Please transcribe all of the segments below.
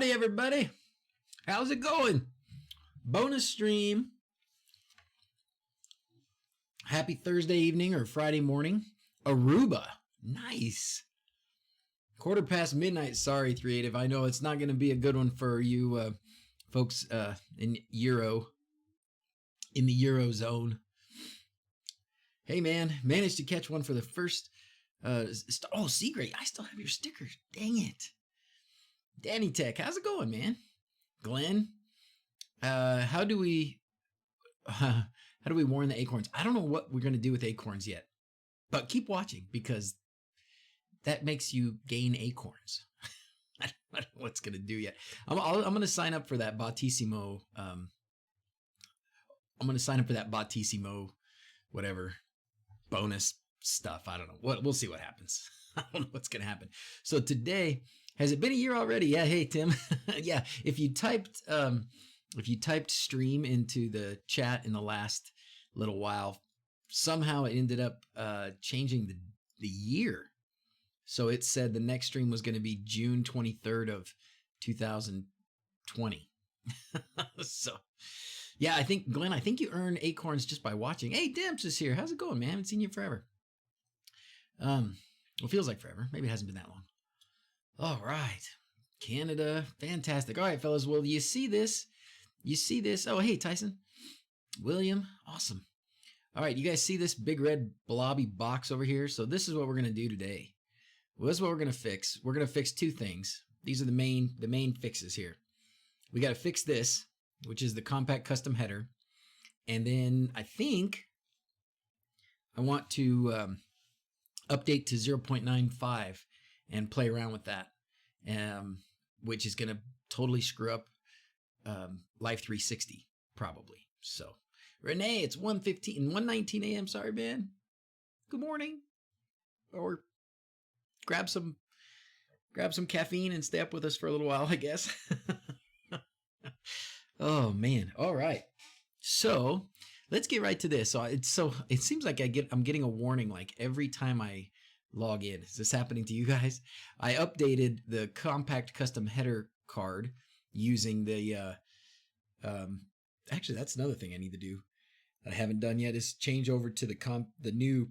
Howdy, everybody. How's it going? Bonus stream. Happy Thursday evening or Friday morning. Aruba. Nice. midnight. Sorry, Creative. I know it's not going to be a good one for you folks in the Eurozone. Hey, man. Managed to catch one for the first... oh, Seagrate. I still have your stickers. Dang it. Danny Tech. How's it going, man? Glenn. How do we warn the acorns? I don't know what we're going to do with acorns yet. But keep watching because that makes you gain acorns. I don't know what's going to do yet. I'm going to sign up for that Battissimo. I'm going to sign up for that Battissimo, whatever, bonus stuff. I don't know. We'll see what happens. I don't know what's going to happen. So today, has it been a year already? Yeah. Hey, Tim. Yeah. If you typed stream into the chat in the last little while, somehow it ended up changing the year. So it said the next stream was going to be June 23rd of 2020. So, yeah, I think, Glenn, you earn acorns just by watching. Hey, Dimps is here. How's it going, man? I haven't seen you forever. It feels like forever. Maybe it hasn't been that long. All right. Canada. Fantastic. All right, fellas. Well, you see this? Oh, hey, Tyson. William. Awesome. All right. You guys see this big red blobby box over here? So this is what we're going to do today. Well, this is what we're going to fix. We're going to fix two things. These are the main fixes here. We got to fix this, which is the compact custom header. And then I think I want to update to 0.95 and play around with that, which is going to totally screw up Life360 probably. So, Renee, it's 1:19 a.m. Sorry, man. Good morning. Or grab some caffeine and stay up with us for a little while, I guess. Oh man. All right. So let's get right to this. So it seems like I'm getting a warning like every time I log in. Is this happening to you guys? I updated the compact custom header card using the actually that's another thing I need to do that I haven't done yet is change over to the new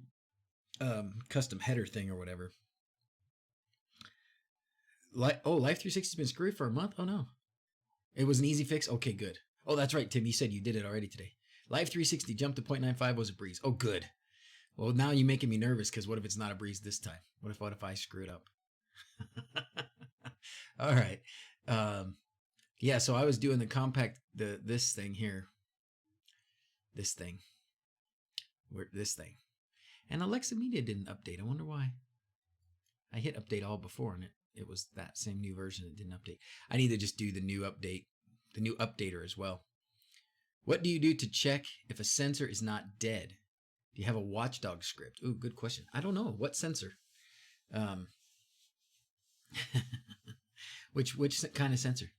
custom header thing or whatever. Life360 has been screwed for a month? Oh no. It was an easy fix? Okay, good. Oh, that's right, Tim. You said you did it already today. Life360 jumped to 0.95 was a breeze. Oh, good. Well, now you're making me nervous because what if it's not a breeze this time? What if I screw it up? All right. Yeah, so I was doing the compact, this thing here. This thing. And Alexa Media didn't update. I wonder why. I hit update all before and it was that same new version that didn't update. I need to just do the new update, the new updater as well. What do you do to check if a sensor is not dead? Do you have a watchdog script? Ooh, good question. I don't know. What sensor? Which kind of sensor?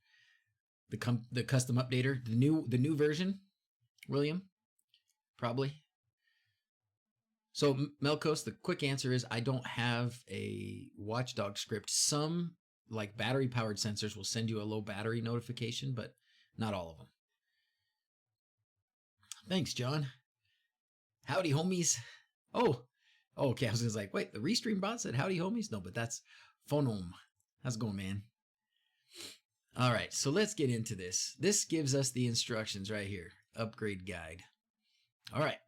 The custom updater? The new version? William? Probably. So, Melkos, the quick answer is I don't have a watchdog script. Some, like battery-powered sensors, will send you a low battery notification, but not all of them. Thanks, John. Howdy, homies. Oh, okay. I was just like, wait, the Restream bot said howdy, homies? No, but that's Phonom. How's it going, man? All right, so let's get into this. This gives us the instructions right here. Upgrade guide. All right.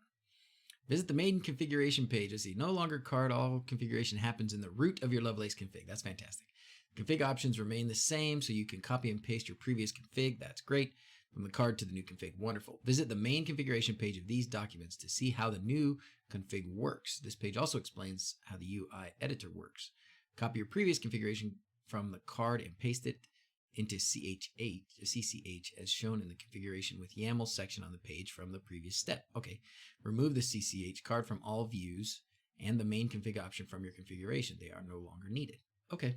Visit the main configuration page. Let's see. No longer card. All configuration happens in the root of your Lovelace config. That's fantastic. Config options remain the same, so you can copy and paste your previous config. That's great. From the card to the new config. Wonderful. Visit the main configuration page of these documents to see how the new config works. This page also explains how the UI editor works. Copy your previous configuration from the card and paste it into CCH as shown in the configuration with YAML section on the page from the previous step. Okay, remove the CCH card from all views and the main config option from your configuration. They are no longer needed. Okay,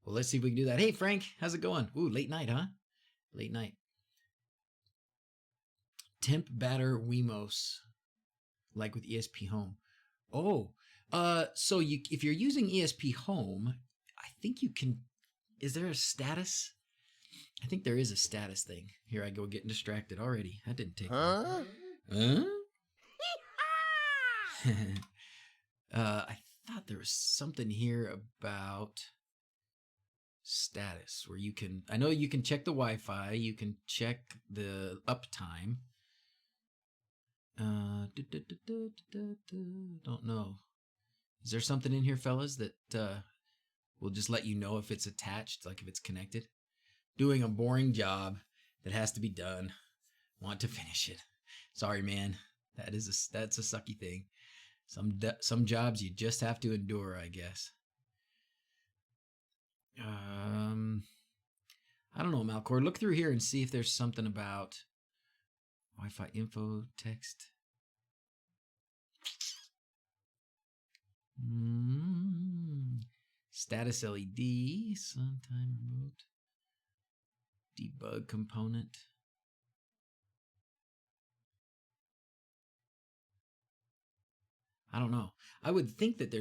well, let's see if we can do that. Hey, Frank, how's it going? Ooh, late night, huh? Late night. Temp batter Wemos, like with ESP Home. Oh, so if you're using ESP Home, I think you can. Is there a status? I think there is a status thing. Here I go getting distracted already. That didn't take long. Huh? I thought there was something here about status where you can, I know you can check the Wi-Fi, you can check the uptime. Don't know. Is there something in here, fellas, that will just let you know if it's attached, like if it's connected? Doing a boring job that has to be done. Want to finish it. Sorry, man. That's a sucky thing. Some jobs you just have to endure, I guess. I don't know, Malcor. Look through here and see if there's something about Wi-Fi info text. Status LED, sometime remote, debug component. I don't know. I would think that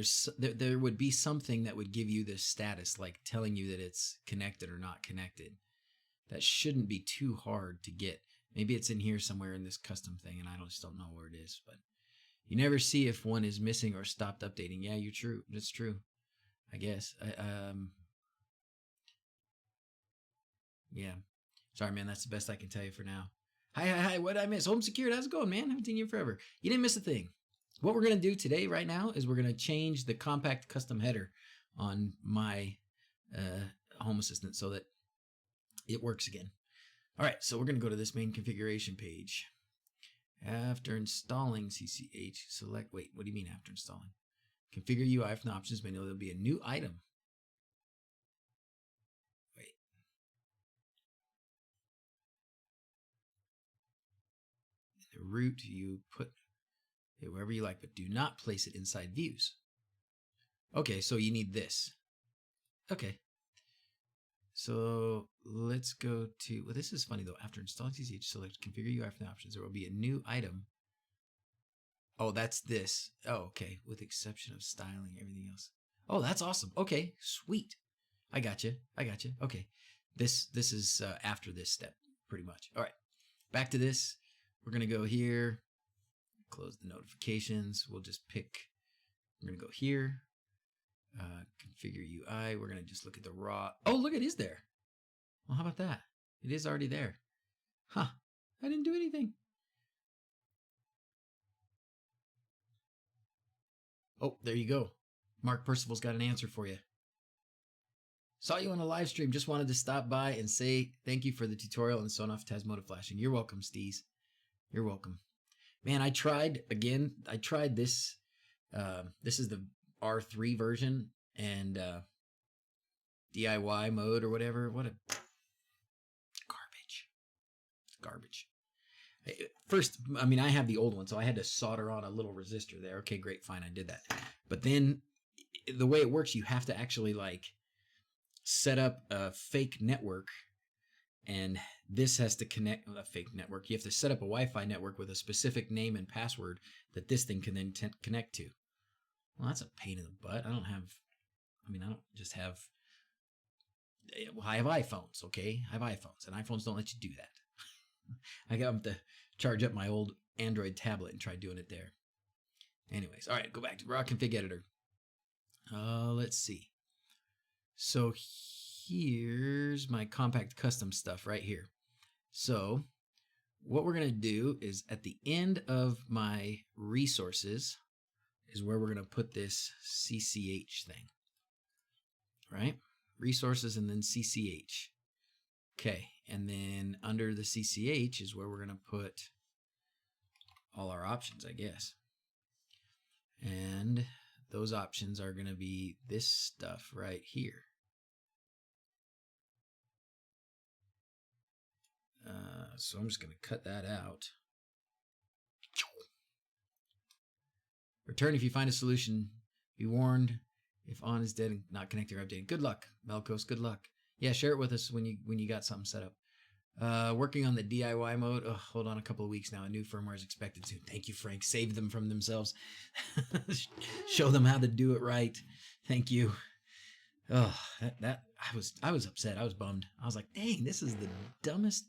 there would be something that would give you this status, like telling you that it's connected or not connected. That shouldn't be too hard to get. Maybe it's in here somewhere in this custom thing, and I just don't know where it is. But you never see if one is missing or stopped updating. Yeah, you're true. That's true. I guess. Yeah. Sorry, man. That's the best I can tell you for now. Hi. What did I miss? Home secured. How's it going, man? Haven't seen you forever. You didn't miss a thing. What we're going to do today, right now, is we're going to change the compact custom header on my Home Assistant so that it works again. All right, so we're going to go to this main configuration page. After installing CCH, select, wait, what do you mean after installing? Configure UI from the options menu. There'll be a new item. Wait. The root, you put it wherever you like, but do not place it inside views. Okay, so you need this. Okay. So let's go to, well, this is funny though. After installing CCH, select configure UI from the options. There will be a new item. Oh, that's this. Oh, okay. With exception of styling, everything else. Oh, that's awesome. Okay, sweet. I got you. Okay. This is after this step, pretty much. All right. Back to this. We're going to go here. Close the notifications. We'll just pick, we're going to go here. Configure UI. We're going to just look at the raw. Oh, look, it is there. Well, how about that? It is already there. Huh. I didn't do anything. Oh, there you go. Mark Percival's got an answer for you. Saw you on a live stream. Just wanted to stop by and say thank you for the tutorial on Sonoff Tasmota flashing. You're welcome, Steez. You're welcome. Man, I tried this. This is the R3 version and DIY mode or whatever. What a garbage. First, I mean, I have the old one, so I had to solder on a little resistor there. Okay, great, fine, I did that. But then the way it works, you have to actually like set up a fake network, and this has to connect a fake network. You have to set up a Wi-Fi network with a specific name and password that this thing can then connect to. Well, that's a pain in the butt. I don't just have, well, I have iPhones, okay? I have iPhones, and iPhones don't let you do that. I got to charge up my old Android tablet and try doing it there. Anyways, all right, go back to raw config editor. Let's see. So here's my compact custom stuff right here. So what we're going to do is at the end of my resources is where we're going to put this CCH thing, right? Resources and then CCH. Okay, and then under the CCH is where we're going to put all our options, I guess. And those options are going to be this stuff right here. So I'm just going to cut that out. Return if you find a solution. Be warned if on is dead and not connected or updated. Good luck, Melkos. Good luck. Yeah, share it with us when you got something set up. Working on the DIY mode. Oh, hold on a couple of weeks now. A new firmware is expected soon. Thank you, Frank. Save them from themselves. Show them how to do it right. Thank you. Oh, that I was upset. I was bummed. I was like, dang, this is the dumbest.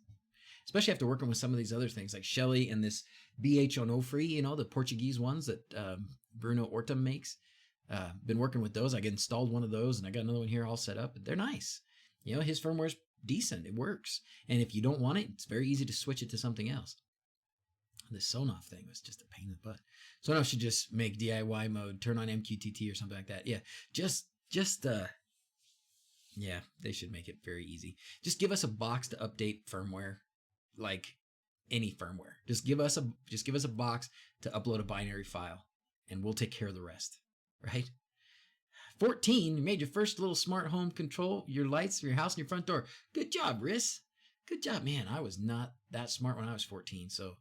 Especially after working with some of these other things like Shelly and this BH Onofre, you know, the Portuguese ones that Bruno Orta makes. Been working with those. I get installed one of those, and I got another one here all set up. They're nice. You know, his firmware's decent. It works. And if you don't want it, it's very easy to switch it to something else. This Sonoff thing was just a pain in the butt. Sonoff should just make DIY mode, turn on MQTT or something like that. Yeah, yeah, they should make it very easy. Just give us a box to update firmware, like any firmware. Just give us a box to upload a binary file, and we'll take care of the rest, right? 14, you made your first little smart home control your lights for your house and your front door. Good job, Riss. Good job, man. I was not that smart when I was 14, so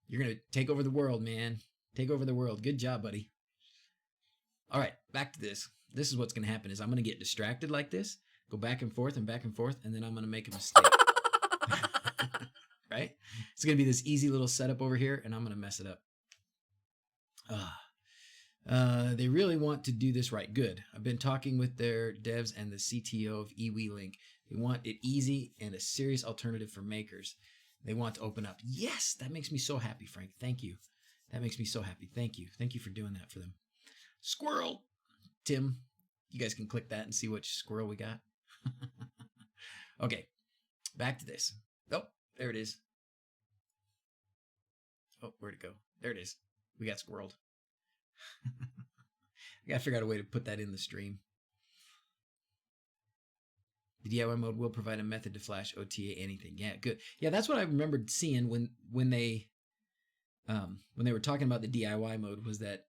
you're going to take over the world, man. Take over the world. Good job, buddy. All right, back to this. This is what's going to happen is I'm going to get distracted like this, go back and forth, and then I'm going to make a mistake. Right? It's going to be this easy little setup over here, and I'm going to mess it up. They really want to do this right. Good. I've been talking with their devs and the CTO of eWeLink. They want it easy and a serious alternative for makers. They want to open up. Yes, that makes me so happy, Frank. Thank you. That makes me so happy. Thank you. Thank you for doing that for them. Squirrel. Tim, you guys can click that and see which squirrel we got. Okay, back to this. Oh, there it is. Oh, where'd it go? There it is. We got squirreled. I gotta figure out a way to put that in the stream. The DIY mode will provide a method to flash OTA anything. Yeah, good. Yeah, that's what I remembered seeing when they were talking about the DIY mode, was that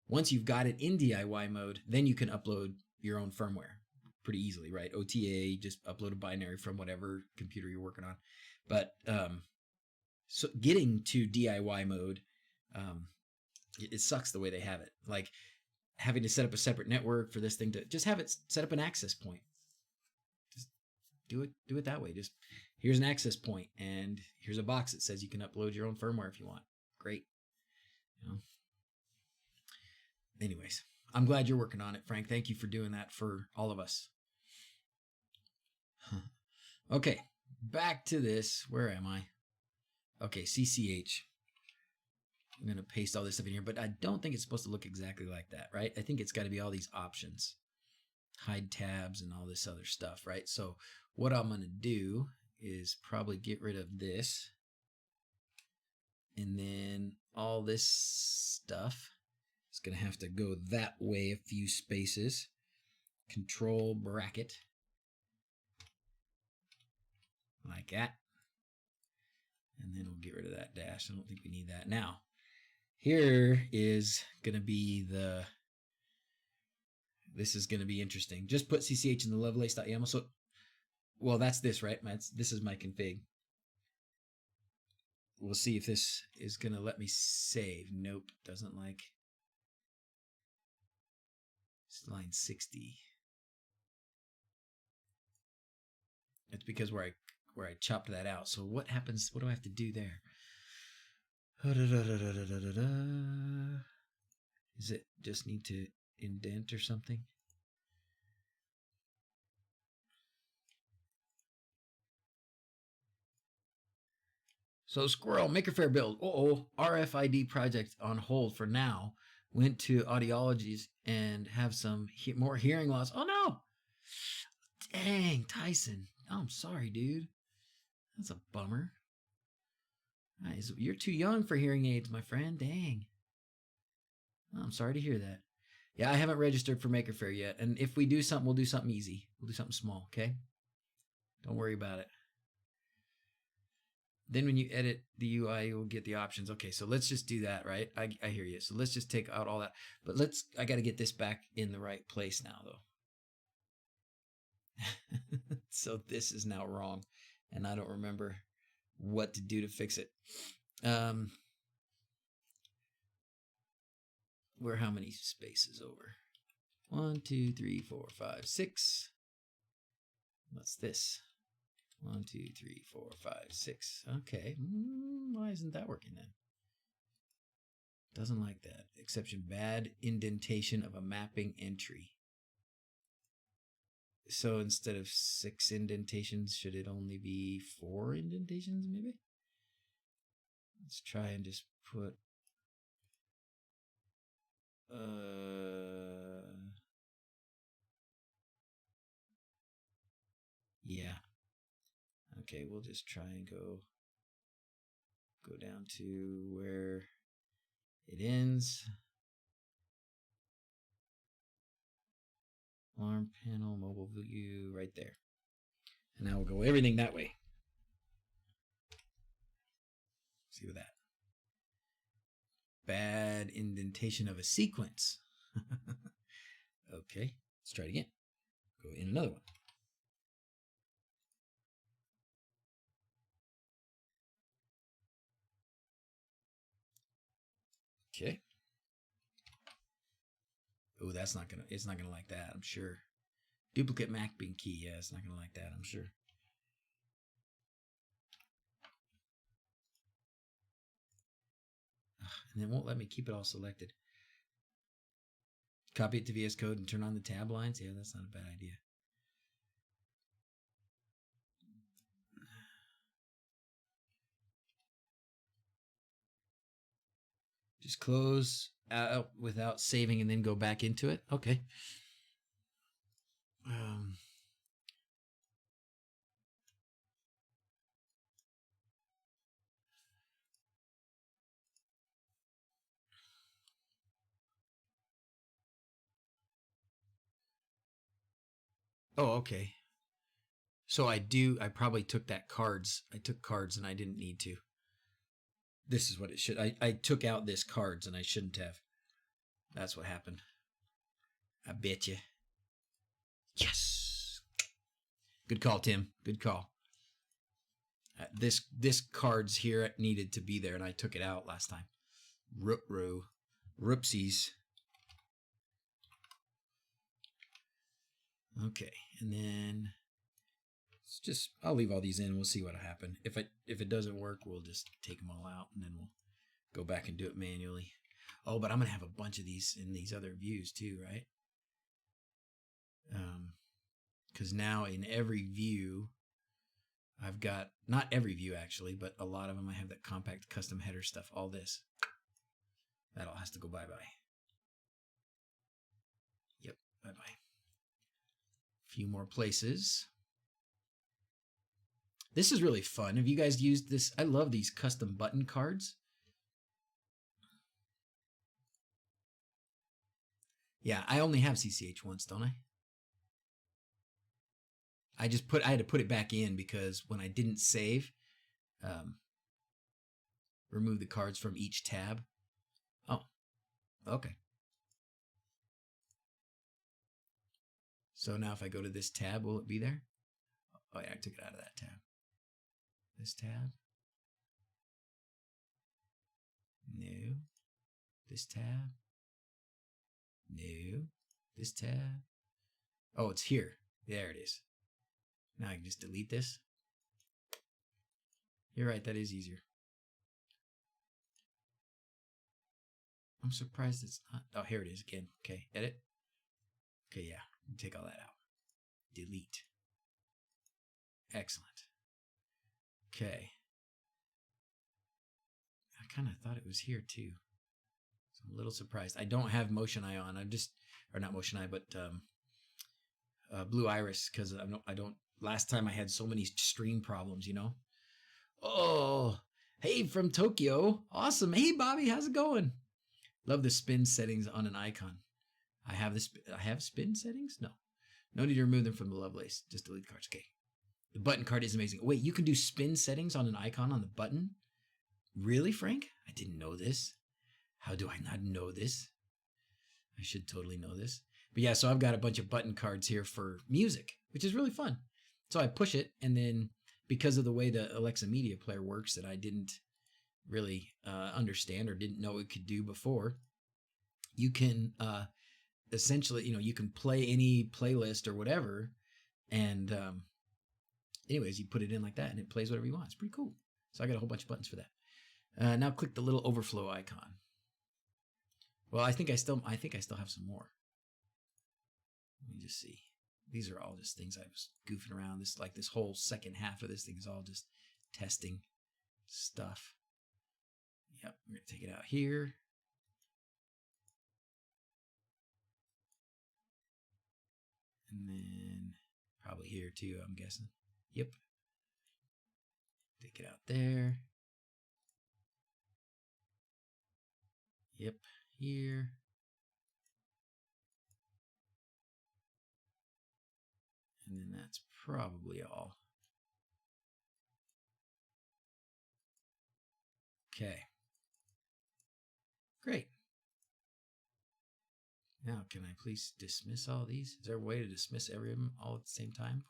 once you've got it in DIY mode, then you can upload your own firmware pretty easily, right? OTA, just upload a binary from whatever computer you're working on. But so getting to DIY mode, it sucks the way they have it. Like having to set up a separate network for this thing to just have it set up an access point. Just do it that way. Just here's an access point, and here's a box that says you can upload your own firmware if you want. Great. You know. Anyways, I'm glad you're working on it, Frank. Thank you for doing that for all of us. Okay, back to this. Where am I? Okay, CCH. I'm going to paste all this stuff in here, but I don't think it's supposed to look exactly like that, right? I think it's got to be all these options. Hide tabs and all this other stuff, right? So what I'm going to do is probably get rid of this. And then all this stuff. It's going to have to go that way a few spaces. Control bracket. Like that. And then we'll get rid of that dash. I don't think we need that. Now, here is going to be this is going to be interesting. Just put CCH in the lovelace.yaml. So, well, that's this, right? This is my config. We'll see if this is going to let me save. Nope, doesn't like. It's line 60. It's because where I chopped that out. So what happens? What do I have to do there? Is it just need to indent or something? So Squirrel, Maker Faire build. RFID project on hold for now. Went to audiologies and have some more hearing loss. Oh no! Dang, Tyson. Oh, I'm sorry, dude. That's a bummer. You're too young for hearing aids, my friend. Dang. Oh, I'm sorry to hear that. Yeah, I haven't registered for Maker Faire yet. And if we do something, we'll do something easy. We'll do something small, okay? Don't worry about it. Then when you edit the UI, you'll get the options. Okay, so let's just do that, right? I hear you. So let's just take out all that. But I got to get this back in the right place now, though. So this is now wrong. And I don't remember what to do to fix it. We're how many spaces over? 1, 2, 3, 4, 5, 6. What's this? 1, 2, 3, 4, 5, 6. Okay. Why isn't that working then? Doesn't like that. Exception, bad indentation of a mapping entry. So instead of 6 indentations, should it only be 4 indentations maybe? Let's try and just put yeah. Okay, we'll just try and go down to where it ends. Alarm panel, mobile view, right there. And now we'll go everything that way. See with that. Bad indentation of a sequence. Okay, let's try it again. Go in another one. Okay. Oh, it's not gonna like that, I'm sure. Duplicate mapping key, yeah, it's not gonna like that, I'm sure. And it won't let me keep it all selected. Copy it to VS Code and turn on the tab lines. Yeah, that's not a bad idea. Just close out without saving and then go back into it. Okay. Oh, okay. So I probably took cards. I took cards and I didn't need to. This is what it should. I took out this cards and I shouldn't have. That's what happened. I bet you. Yes. Good call, Tim. Good call. This cards here needed to be there and I took it out last time. Roopsies. Okay, and then it's just I'll leave all these in. We'll see what'll happen. If it doesn't work, we'll just take them all out and then we'll go back and do it manually. Oh, but I'm gonna have a bunch of these in these other views too, right? Because now in every view, I've got not every view actually, but a lot of them I have that compact custom header stuff. All this that all has to go bye. Yep, bye. Few more places. This is really fun. Have you guys used this? I love these custom button cards. Yeah, I only have CCH once, don't I? I had to put it back in because when I didn't save, remove the cards from each tab. Oh, okay. So now if I go to this tab, will it be there? Oh yeah, I took it out of that tab. This tab? No. This tab? No. This tab? Oh, it's here. There it is. Now I can just delete this. You're right, that is easier. I'm surprised it's not. Oh, here it is again. Okay, edit. Okay, yeah, take all that out. Delete. Excellent. Okay. I kind of thought it was here too. So I'm a little surprised. I don't have Motion Eye on. Or not Motion Eye, but Blue Iris because I don't. Last time I had so many stream problems, you know. Oh, hey from Tokyo, awesome. Hey Bobby, how's it going? Love the spin settings on an icon. I have spin settings. No need to remove them from the Lovelace. Just delete the cards. Okay. The button card is amazing. Wait, you can do spin settings on an icon on the button? Really, Frank? I didn't know this. How do I not know this? I should totally know this. But yeah, so I've got a bunch of button cards here for music, which is really fun. So I push it, and then because of the way the Alexa Media Player works that I didn't really understand or didn't know it could do before, you can essentially, you can play any playlist or whatever, and anyways, you put it in like that, and it plays whatever you want. It's pretty cool. So I got a whole bunch of buttons for that. Now click the little overflow icon. Well, I think I still have some more. Let me just see. these are all just things I was goofing around. This whole second half of this thing is all just testing stuff. Yep, we're gonna take it out here. And then probably here too, I'm guessing. Yep. Take it out there. Yep, here. And then that's probably all. Okay. Great. Now, can I please dismiss all these? Is there a way to dismiss every of them all at the same time?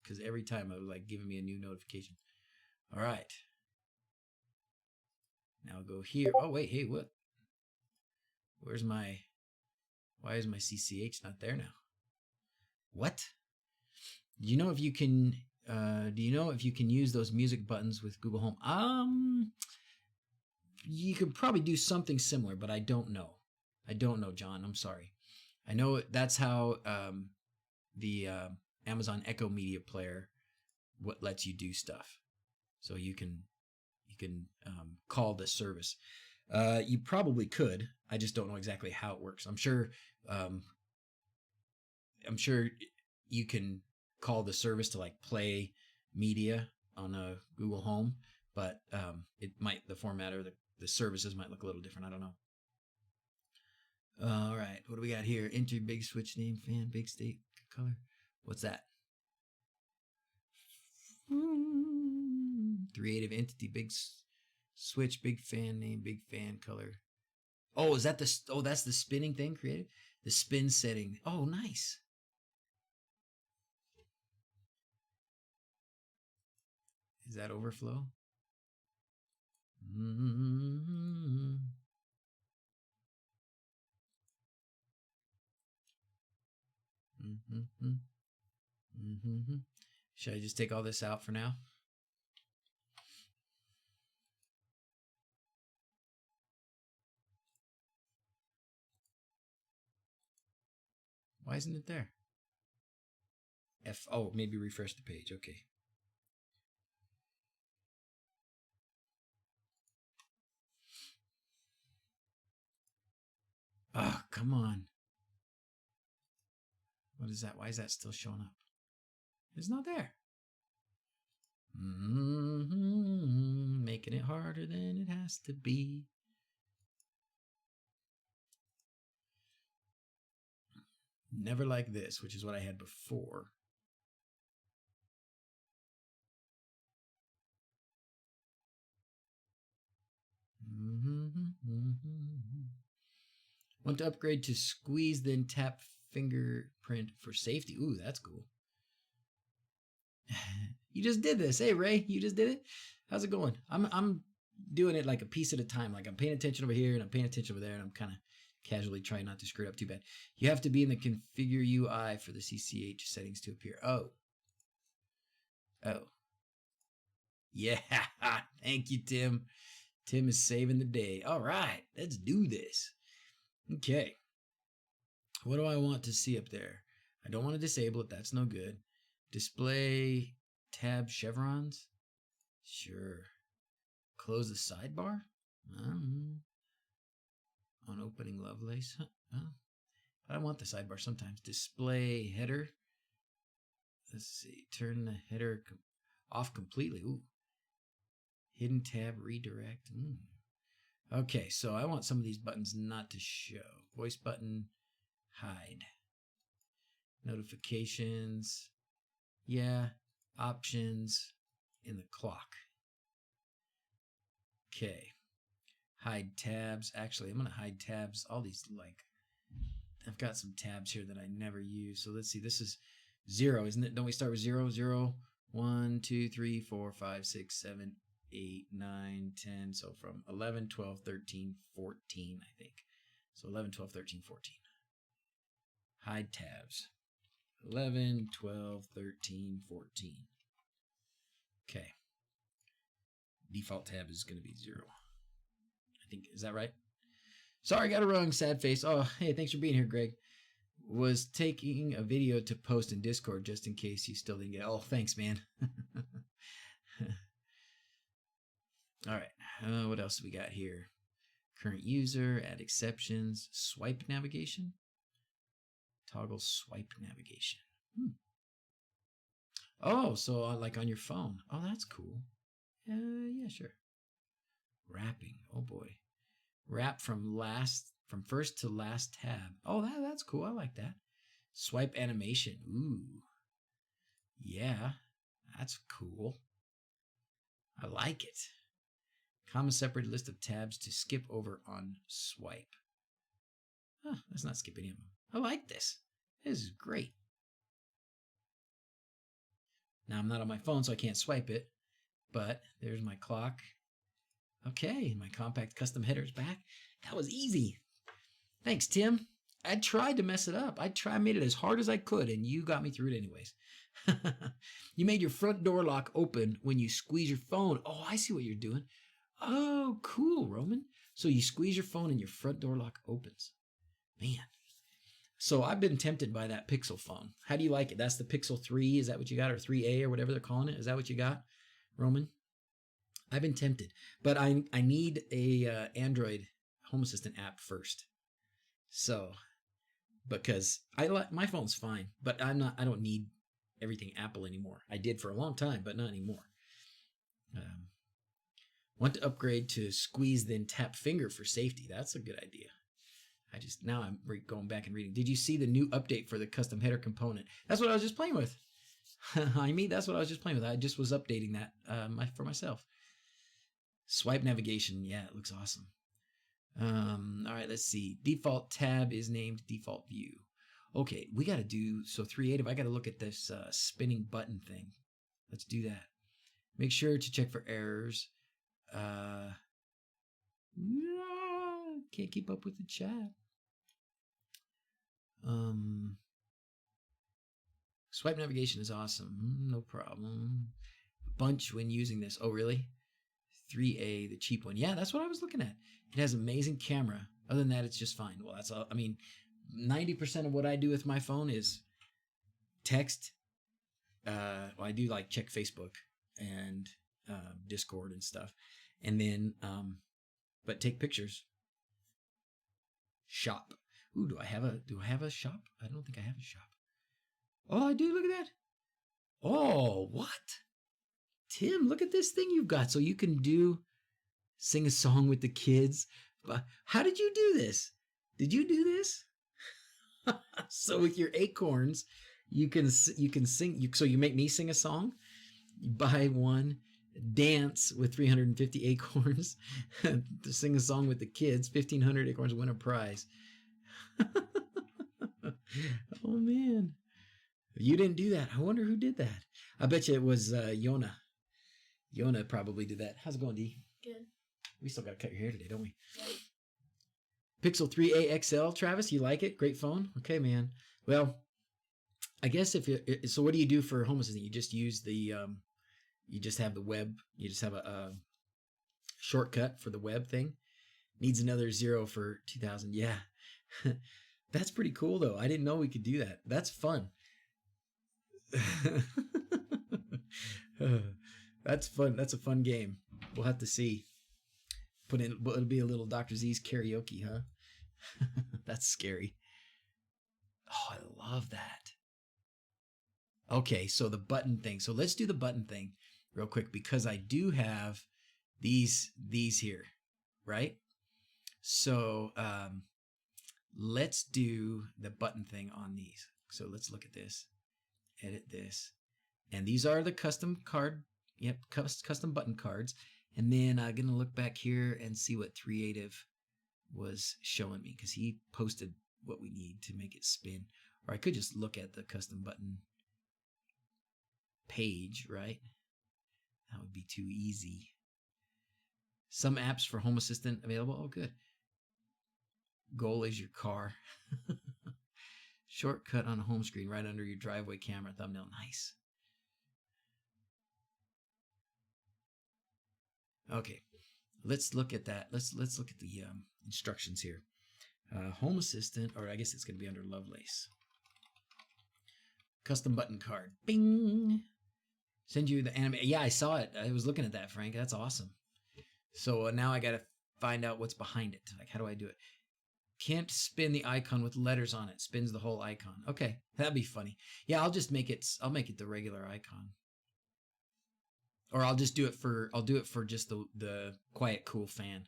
Because every time it was like giving me a new notification. All right. Now I'll go here. Oh, wait. Hey, what? Where's my... Why is my CCH not there now? What? Do you know if you can... do you know if you can use those music buttons with Google Home? You could probably do something similar, but I don't know. I don't know, John. I'm sorry. I know that's how the Amazon Echo Media Player what lets you do stuff. So you can call the service. You probably could. I just don't know exactly how it works. I'm sure you can call the service to like play media on a Google Home, but it might, the format or the services might look a little different. I don't know. All right, what do we got here? Enter big switch name, fan, big state, color. What's that? Creative entity, big switch, big fan name, big fan color. Oh, is that the? Oh, that's the spinning thing. Creative, the spin setting. Oh, nice. Is that overflow? Mm-hmm. Mm-hmm. Mm-hmm. Should I just take all this out for now? Why isn't it there? Oh, maybe refresh the page. Okay. Oh, come on. What is that? Why is that still showing up? It's not there. Mm-hmm. Making it harder than it has to be. Never like this, which is what I had before. Want to upgrade to squeeze, then tap fingerprint for safety. Ooh, that's cool. You just did this. Hey, Ray, you just did it? How's it going? I'm doing it like a piece at a time. Like I'm paying attention over here and I'm paying attention over there, and I'm kind of casually trying not to screw it up too bad. You have to be in the configure UI for the CCH settings to appear. Oh. Yeah. Thank you, Tim. Tim is saving the day. All right, let's do this. Okay. What do I want to see up there? I don't want to disable it. That's no good. Display tab chevrons? Sure. Close the sidebar? On opening Lovelace? I want the sidebar sometimes. Display header? Let's see. Turn the header off completely. Ooh. Hidden tab redirect. Okay, so I want some of these buttons not to show. Voice button, hide. Notifications. Yeah. Options in the clock. Okay. Hide tabs. Actually, I'm going to hide tabs. All these, like, I've got some tabs here that I never use. So let's see. This is 0, isn't it? Don't we start with 0? 0, 1, 2, 3, 4, 5, 6, 7, 8, 9, 10. So from 11, 12, 13, 14, I think. So 11, 12, 13, 14. Hide tabs. 11, 12, 13, 14. Okay. Default tab is going to be 0. I think, is that right? Sorry, I got it wrong, sad face. Oh, hey, thanks for being here, Greg. Was taking a video to post in Discord just in case you still didn't get. Oh, thanks, man. All right. What else do we got here? Current user, add exceptions, swipe navigation, toggle swipe navigation. Oh, so like on your phone. Oh, that's cool. Yeah, sure. Wrapping. Oh boy. Wrap from first to last tab. Oh, that's cool. I like that. Swipe animation. Ooh. Yeah, that's cool. I like it. Comma separated list of tabs to skip over on swipe. Huh, let's not skip any of them. I like this. This is great. Now I'm not on my phone, so I can't swipe it. But there's my clock. Okay, my compact custom header's back. That was easy. Thanks, Tim. I tried to mess it up. I made it as hard as I could, and you got me through it anyways. You made your front door lock open when you squeeze your phone. Oh, I see what you're doing. Oh, cool, Roman. So you squeeze your phone and your front door lock opens. Man. So I've been tempted by that Pixel phone. How do you like it? That's the Pixel 3. Is that what you got? Or 3A or whatever they're calling it? Is that what you got, Roman? I've been tempted. But I need a Android Home Assistant app first. So, because my phone's fine, but I don't need everything Apple anymore. I did for a long time, but not anymore. Want to upgrade to squeeze then tap finger for safety. That's a good idea. Now I'm going back and reading. Did you see the new update for the custom header component? That's what I was just playing with. That's what I was just playing with. I just was updating that for myself. Swipe navigation. Yeah, it looks awesome. All right, let's see. Default tab is named default view. Okay, we got to do, so 3.8, I got to look at this spinning button thing. Let's do that. Make sure to check for errors. Can't keep up with the chat. Swipe navigation is awesome. No problem. Bunch when using this. Oh, really? 3A, the cheap one. Yeah, that's what I was looking at. It has amazing camera. Other than that, it's just fine. Well, that's all. I mean, 90% of what I do with my phone is text. Well, I do like check Facebook and Discord and stuff. And then, but take pictures. Shop. Ooh, do I have a shop? I don't think I have a shop. Oh, I do. Look at that. Oh, what? Tim, look at this thing you've got. So you can sing a song with the kids. How did you do this? Did you do this? So with your acorns, you can sing. So you make me sing a song. You buy one, dance with 350 acorns, to sing a song with the kids. 1,500 acorns, win a prize. Oh man, you didn't do that. I wonder who did that. I bet you it was Yona. Yona probably did that. How's it going, D? Good. We still got to cut your hair today, don't we? Yep. Pixel 3a XL, Travis, you like it? Great phone? Okay, man. Well, I guess so what do you do for Home Assistant? You just use you just have the web, you just have a shortcut for the web thing. Needs another 0 for 2000. Yeah. That's pretty cool, though. I didn't know we could do that. That's fun. That's fun. That's a fun game. We'll have to see. It'll be a little DrZzs karaoke, huh? That's scary. Oh, I love that. Okay, so the button thing. So let's do the button thing real quick because I do have these here, right? So let's do the button thing on these. So let's look at this. Edit this. And these are the custom card. Yep, custom button cards. And then I'm going to look back here and see what Creative was showing me because he posted what we need to make it spin. Or I could just look at the custom button page, right? That would be too easy. Some apps for Home Assistant available. Oh, good. Goal is your car. Shortcut on a home screen right under your driveway camera thumbnail. Nice. Okay, let's look at that. Let's look at the instructions here. Home Assistant, or I guess it's going to be under Lovelace. Custom button card. Bing. Send you the anime. Yeah, I saw it. I was looking at that, Frank. That's awesome. So now I got to find out what's behind it. Like, how do I do it? Can't spin the icon with letters on it. Spins the whole icon. Okay, that'd be funny. Yeah, I'll just make it. I'll make it the regular icon. Or I'll just do it for. I'll do it for just the quiet cool fan.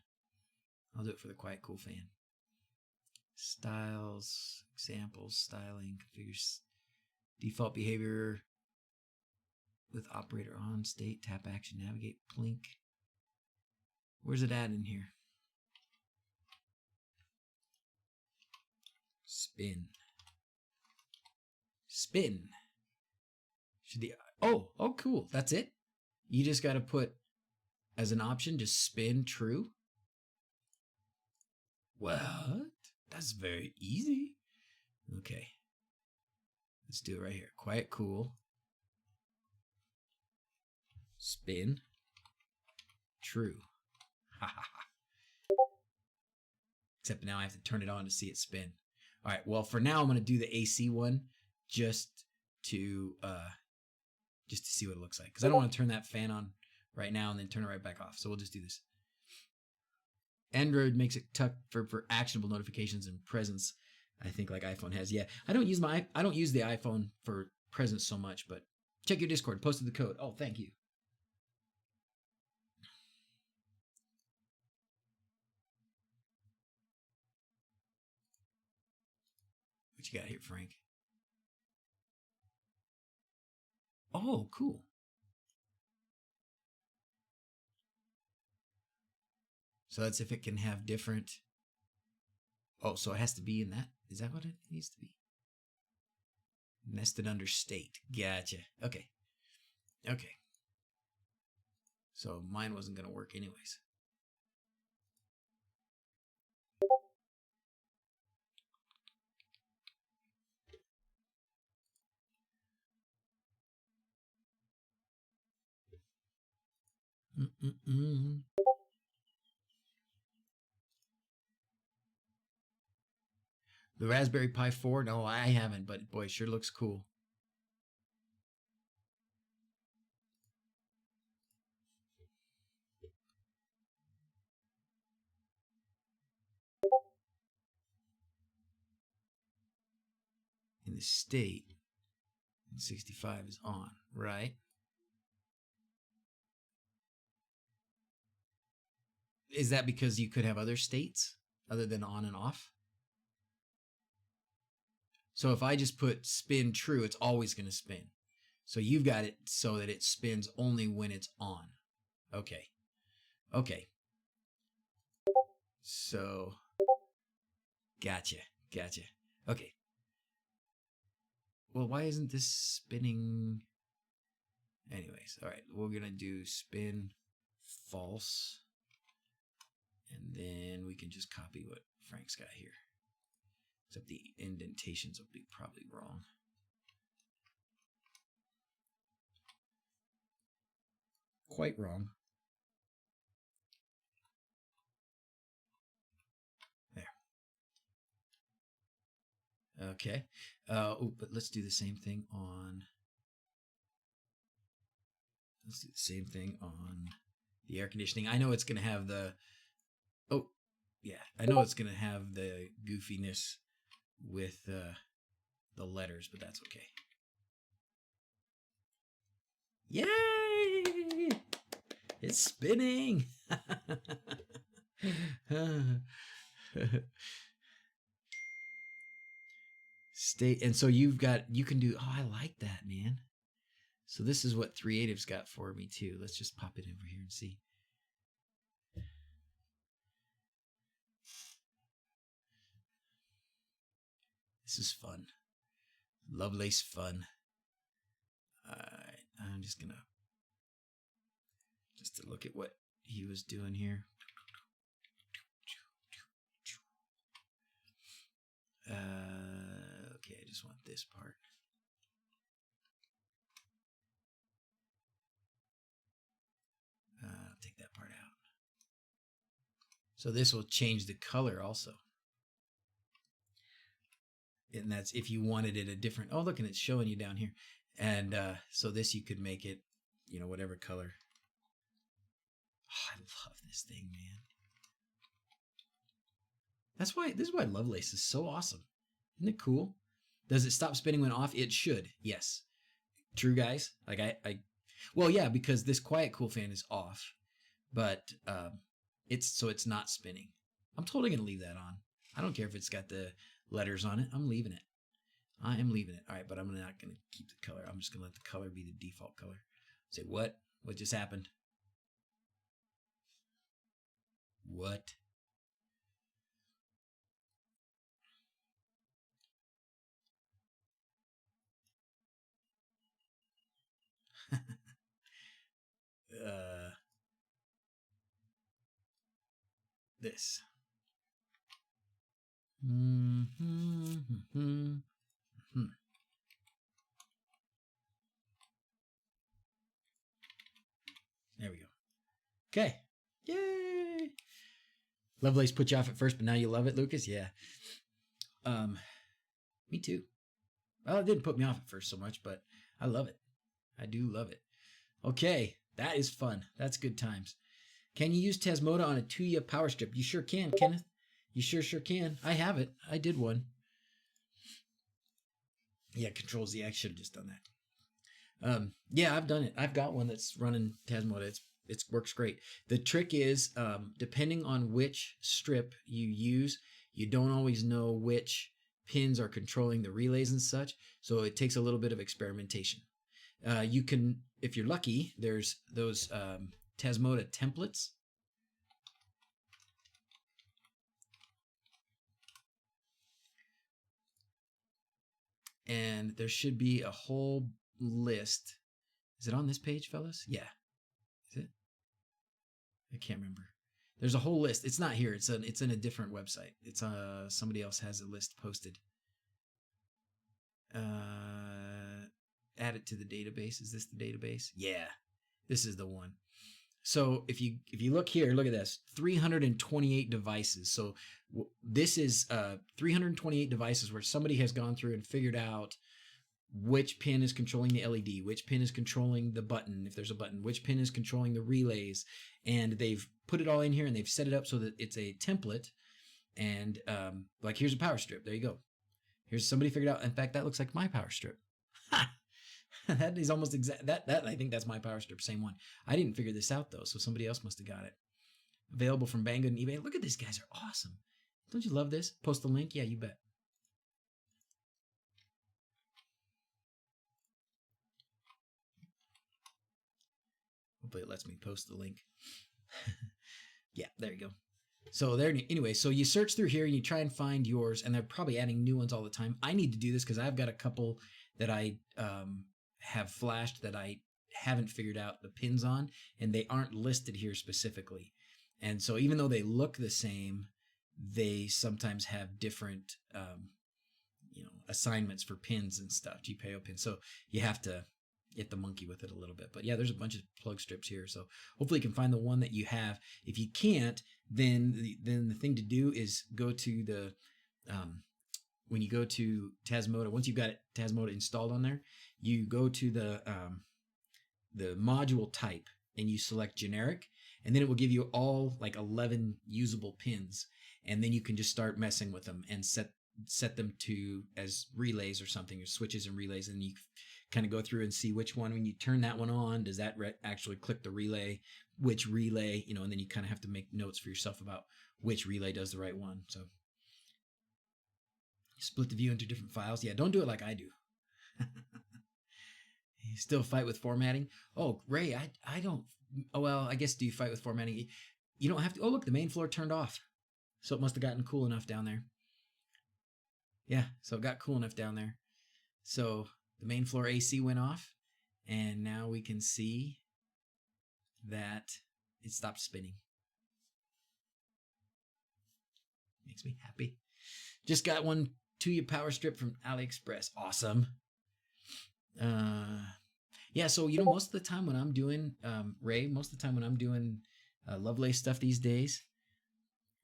I'll do it for the quiet cool fan. Styles, examples, styling, configures, default behavior with operator on, state, tap action, navigate, blink. Where's it at in here? Spin. Spin. Should the oh cool. That's it? You just got to put as an option just spin true. What? That's very easy. Okay. Let's do it right here. Quiet cool. Spin true. Ha ha ha. Except now I have to turn it on to see it spin. All right, well, for now I'm going to do the AC one just to see what it looks like, because I don't want to turn that fan on right now and then turn it right back off. So we'll just do this. Android makes it tough for actionable notifications and presence, I think, like iPhone has. Yeah, I don't use the iPhone for presence so much, but check your Discord. Posted the code. Oh, thank you. What you got here, Frank? Oh, cool. So that's if it can have different. Oh, so it has to be in that. Is that what it needs to be? Nested under state. Gotcha. Okay. Okay. So mine wasn't going to work anyways. The Raspberry Pi 4? No, I haven't, but boy, it sure looks cool. In the state, 65 is on, right? Is that because you could have other states other than on and off? So if I just put spin true, it's always going to spin. So you've got it so that it spins only when it's on. Okay. Okay. So, gotcha. Gotcha. Okay. Well, why isn't this spinning? Anyways, all right. We're going to do spin false. And then we can just copy what Frank's got here. Except the indentations will be probably wrong. Quite wrong. There. Okay. But let's do the same thing on. Let's do the same thing on the air conditioning. I know it's going to have the. Oh, yeah. I know it's going to have the goofiness with the letters, but that's okay. Yay! It's spinning. State, and so you can do. Oh, I like that, man. So this is what Creative's got for me too. Let's just pop it over here and see. This is fun. Lovelace fun. Alright, I'm just gonna to look at what he was doing here. Okay, I just want this part. I'll take that part out. So this will change the color also. and that's if you wanted it a different, oh, look, and it's showing you down here. And so this, you could make it, whatever color. Oh, I love this thing, man. This is why Lovelace is so awesome. Isn't it cool? Does it stop spinning when off? It should. Yes. True, guys. Like well, yeah, because this quiet cool fan is off, but it's not spinning. I'm totally gonna leave that on. I don't care if it's got the letters on it. I'm leaving it. I am leaving it. All right, but I'm not gonna keep the color. I'm just gonna let the color be the default color. Say what? What just happened? What? This. There we go. Okay. Yay! Lovelace put you off at first, but now you love it, Lucas? Yeah. Me too. Well, it didn't put me off at first so much, but I love it. I do love it. Okay, that is fun. That's good times. Can you use Tasmota on a Tuya power strip? You sure can, Kenneth. You sure can. I have it. I did one. Yeah, Control Z. I should have just done that. Yeah, I've done it. I've got one that's running Tasmota. It works great. The trick is, depending on which strip you use, you don't always know which pins are controlling the relays and such. So it takes a little bit of experimentation. You can, if you're lucky, there's those Tasmota templates. And there should be a whole list. Is it on this page, fellas? Yeah. Is it? I can't remember. There's a whole list. It's not here. It's in a different website. It's somebody else has a list posted. Add it to the database. Is this the database? Yeah. This is the one. So if you look here, look at this, 328 devices. So this is 328 devices where somebody has gone through and figured out which pin is controlling the LED, which pin is controlling the button, if there's a button, which pin is controlling the relays. And they've put it all in here and they've set it up so that it's a template. And like, here's a power strip. There you go. Here's somebody figured out. In fact, that looks like my power strip. That is almost exact. That I think that's my power strip. Same one. I didn't figure this out though, so somebody else must have got it. Available from Banggood and eBay. Look at these guys, are awesome. Don't you love this? Post the link. Yeah, you bet. Hopefully it lets me post the link. Yeah, there you go. So there, anyway, so you search through here and you try and find yours, and they're probably adding new ones all the time. I need to do this because I've got a couple that I have flashed that I haven't figured out the pins on, and they aren't listed here specifically. And so even though they look the same, they sometimes have different assignments for pins and stuff, GPIO pins. So you have to get the monkey with it a little bit. But yeah, there's a bunch of plug strips here. So hopefully you can find the one that you have. If you can't, then the thing to do is go to the when you go to Tasmota, once you've got Tasmota installed on there, you go to the module type and you select generic, and then it will give you all like 11 usable pins, and then you can just start messing with them and set them to as relays or something, or switches and relays, and you kind of go through and see which one, when you turn that one on, does that actually click the relay, which relay, and then you kind of have to make notes for yourself about which relay does the right one. So split the view into different files. Yeah, don't do it like I do. You still fight with formatting? Oh, Ray, I don't. Oh, well, I guess do you fight with formatting? You don't have to. Oh, look, the main floor turned off. So it must have gotten cool enough down there. Yeah, so it got cool enough down there. So the main floor AC went off, and now we can see that it stopped spinning. Makes me happy. Just got one Tuya power strip from AliExpress. Awesome. Yeah, so most of the time when I'm doing Ray, most of the time when I'm doing Lovelace stuff these days,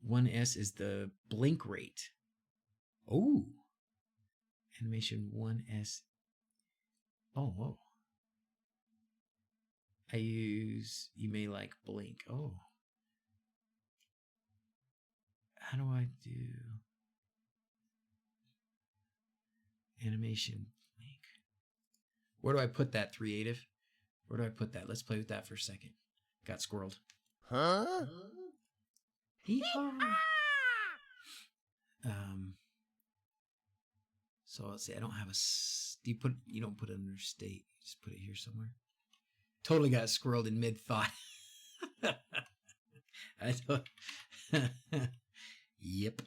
1S is the blink rate. Oh, Animation 1S. Oh, whoa. I use, you may like blink. Oh. How do I do animation blink? Where do I put that, Creative? Where do I put that? Let's play with that for a second. Got squirreled. Huh? So let's see. I don't have a. You don't put it under state. You just put it here somewhere. Totally got squirreled in mid thought. I don't. Yep.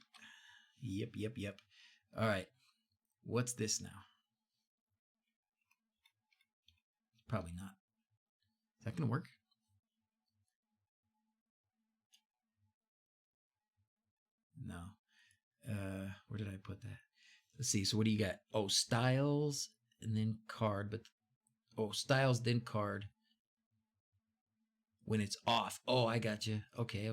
All right. What's this now? Probably not. Is that gonna work? No. Where did I put that? Let's see. So what do you got? Oh, styles and then card, but styles then card when it's off. Oh, I got you. Okay.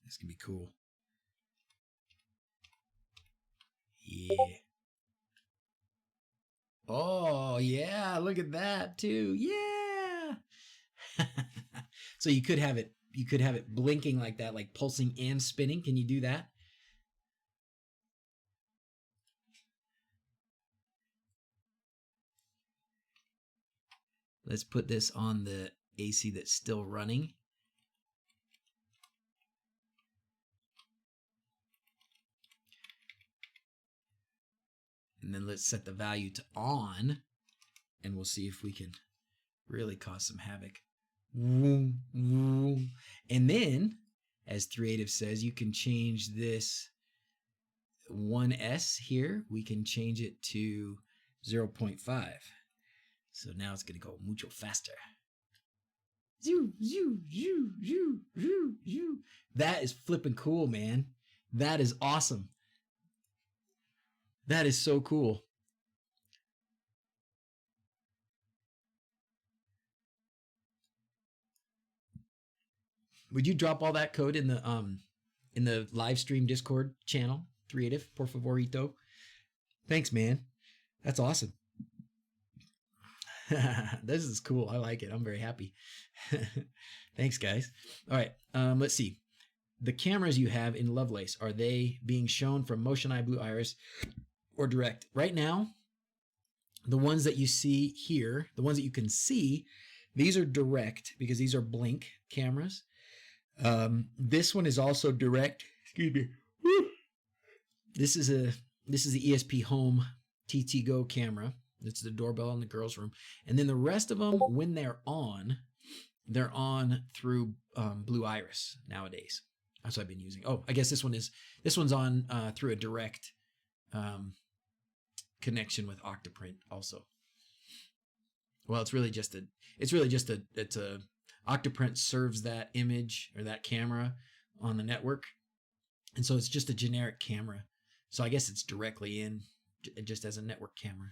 This can be cool. Yeah. Oh, yeah. Look at that too. Yeah. So you could have it blinking like that, like pulsing and spinning. Can you do that? Let's put this on the AC that's still running. And then let's set the value to on, and we'll see if we can really cause some havoc. And then, as Creative says, you can change this 1S here. We can change it to 0.5. So now it's going to go mucho faster. That is flipping cool, man. That is awesome. That is so cool. Would you drop all that code in the live stream Discord channel, Creative, por favorito? Thanks, man. That's awesome. This is cool. I like it. I'm very happy. Thanks, guys. All right. Let's see. The cameras you have in Lovelace, are they being shown from Motion Eye, Blue Iris, or direct? Right now, the ones that you see here, the ones that you can see, these are direct because these are blink cameras. This one is also direct. Excuse me. Woo. This is the ESP Home TT Go camera. It's the doorbell in the girls' room. And then the rest of them, when they're on through Blue Iris nowadays. That's what I've been using. Oh, I guess this one's on through a direct connection with Octoprint also. Well, it's Octoprint serves that image or that camera on the network. And so it's just a generic camera. So I guess it's directly in just as a network camera.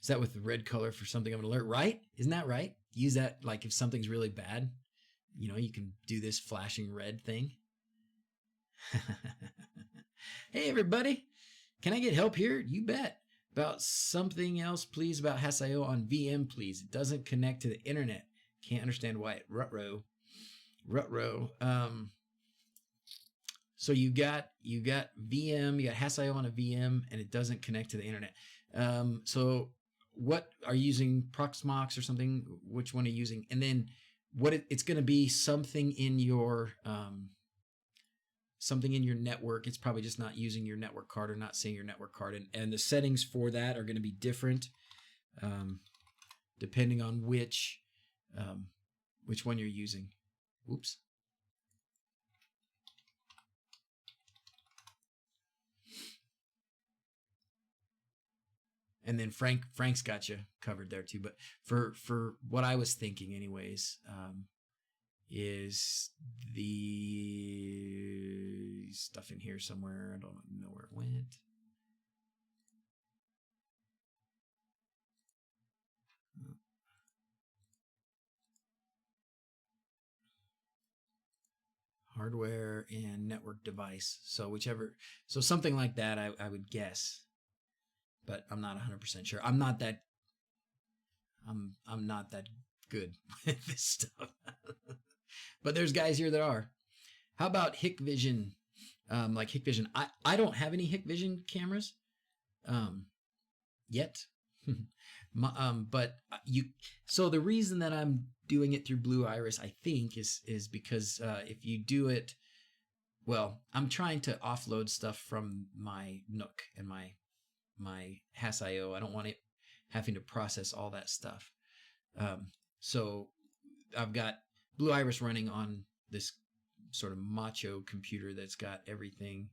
Is that with the red color for something of an alert, right? Isn't that right? Use that like if something's really bad, you know, you can do this flashing red thing. Hey, everybody. Can I get help here? You bet. About something else, please, about Hassio on VM, please. It doesn't connect to the internet. Can't understand why it rutro. So you got VM, you got Hassio on a VM, and it doesn't connect to the internet. So what are you using, Proxmox or something? Which one are you using? And then what it's going to be something in your network. It's probably just not using your network card or not seeing your network card, and the settings for that are going to be different depending on which one you're using. Oops. And then Frank's got you covered there too. But for what I was thinking, anyways, is the stuff in here somewhere. I don't know where it went. hardware and network device. So whichever, so something like that, I would guess, but I'm not 100% sure. I'm not that good with this stuff. But there's guys here that are. How about Hikvision? Like Hikvision, I don't have any Hikvision cameras yet. But so the reason that I'm doing it through Blue Iris, I think, is because if you do it, well, I'm trying to offload stuff from my Nook and my Hassio. I don't want it having to process all that stuff. So I've got Blue Iris running on this sort of macho computer that's got everything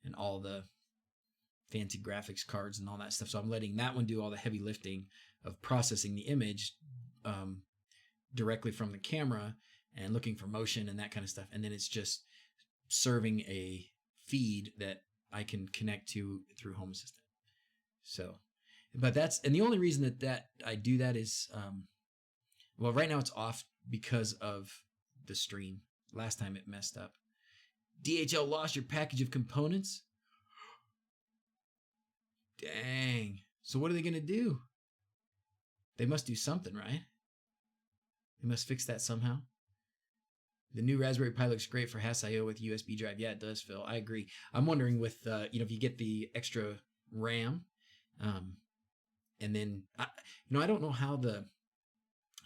and all the fancy graphics cards and all that stuff. So I'm letting that one do all the heavy lifting of processing the image directly from the camera and looking for motion and that kind of stuff. And then it's just serving a feed that I can connect to through Home Assistant. So, but and the only reason that I do that is, well, right now it's off because of the stream. Last time it messed up. DHL lost your package of components? Dang. So what are they going to do? They must do something, right? They must fix that somehow. The new Raspberry Pi looks great for Hassio with USB drive. Yeah, it does, Phil. I agree. I'm wondering with, if you get the extra RAM, and then, I don't know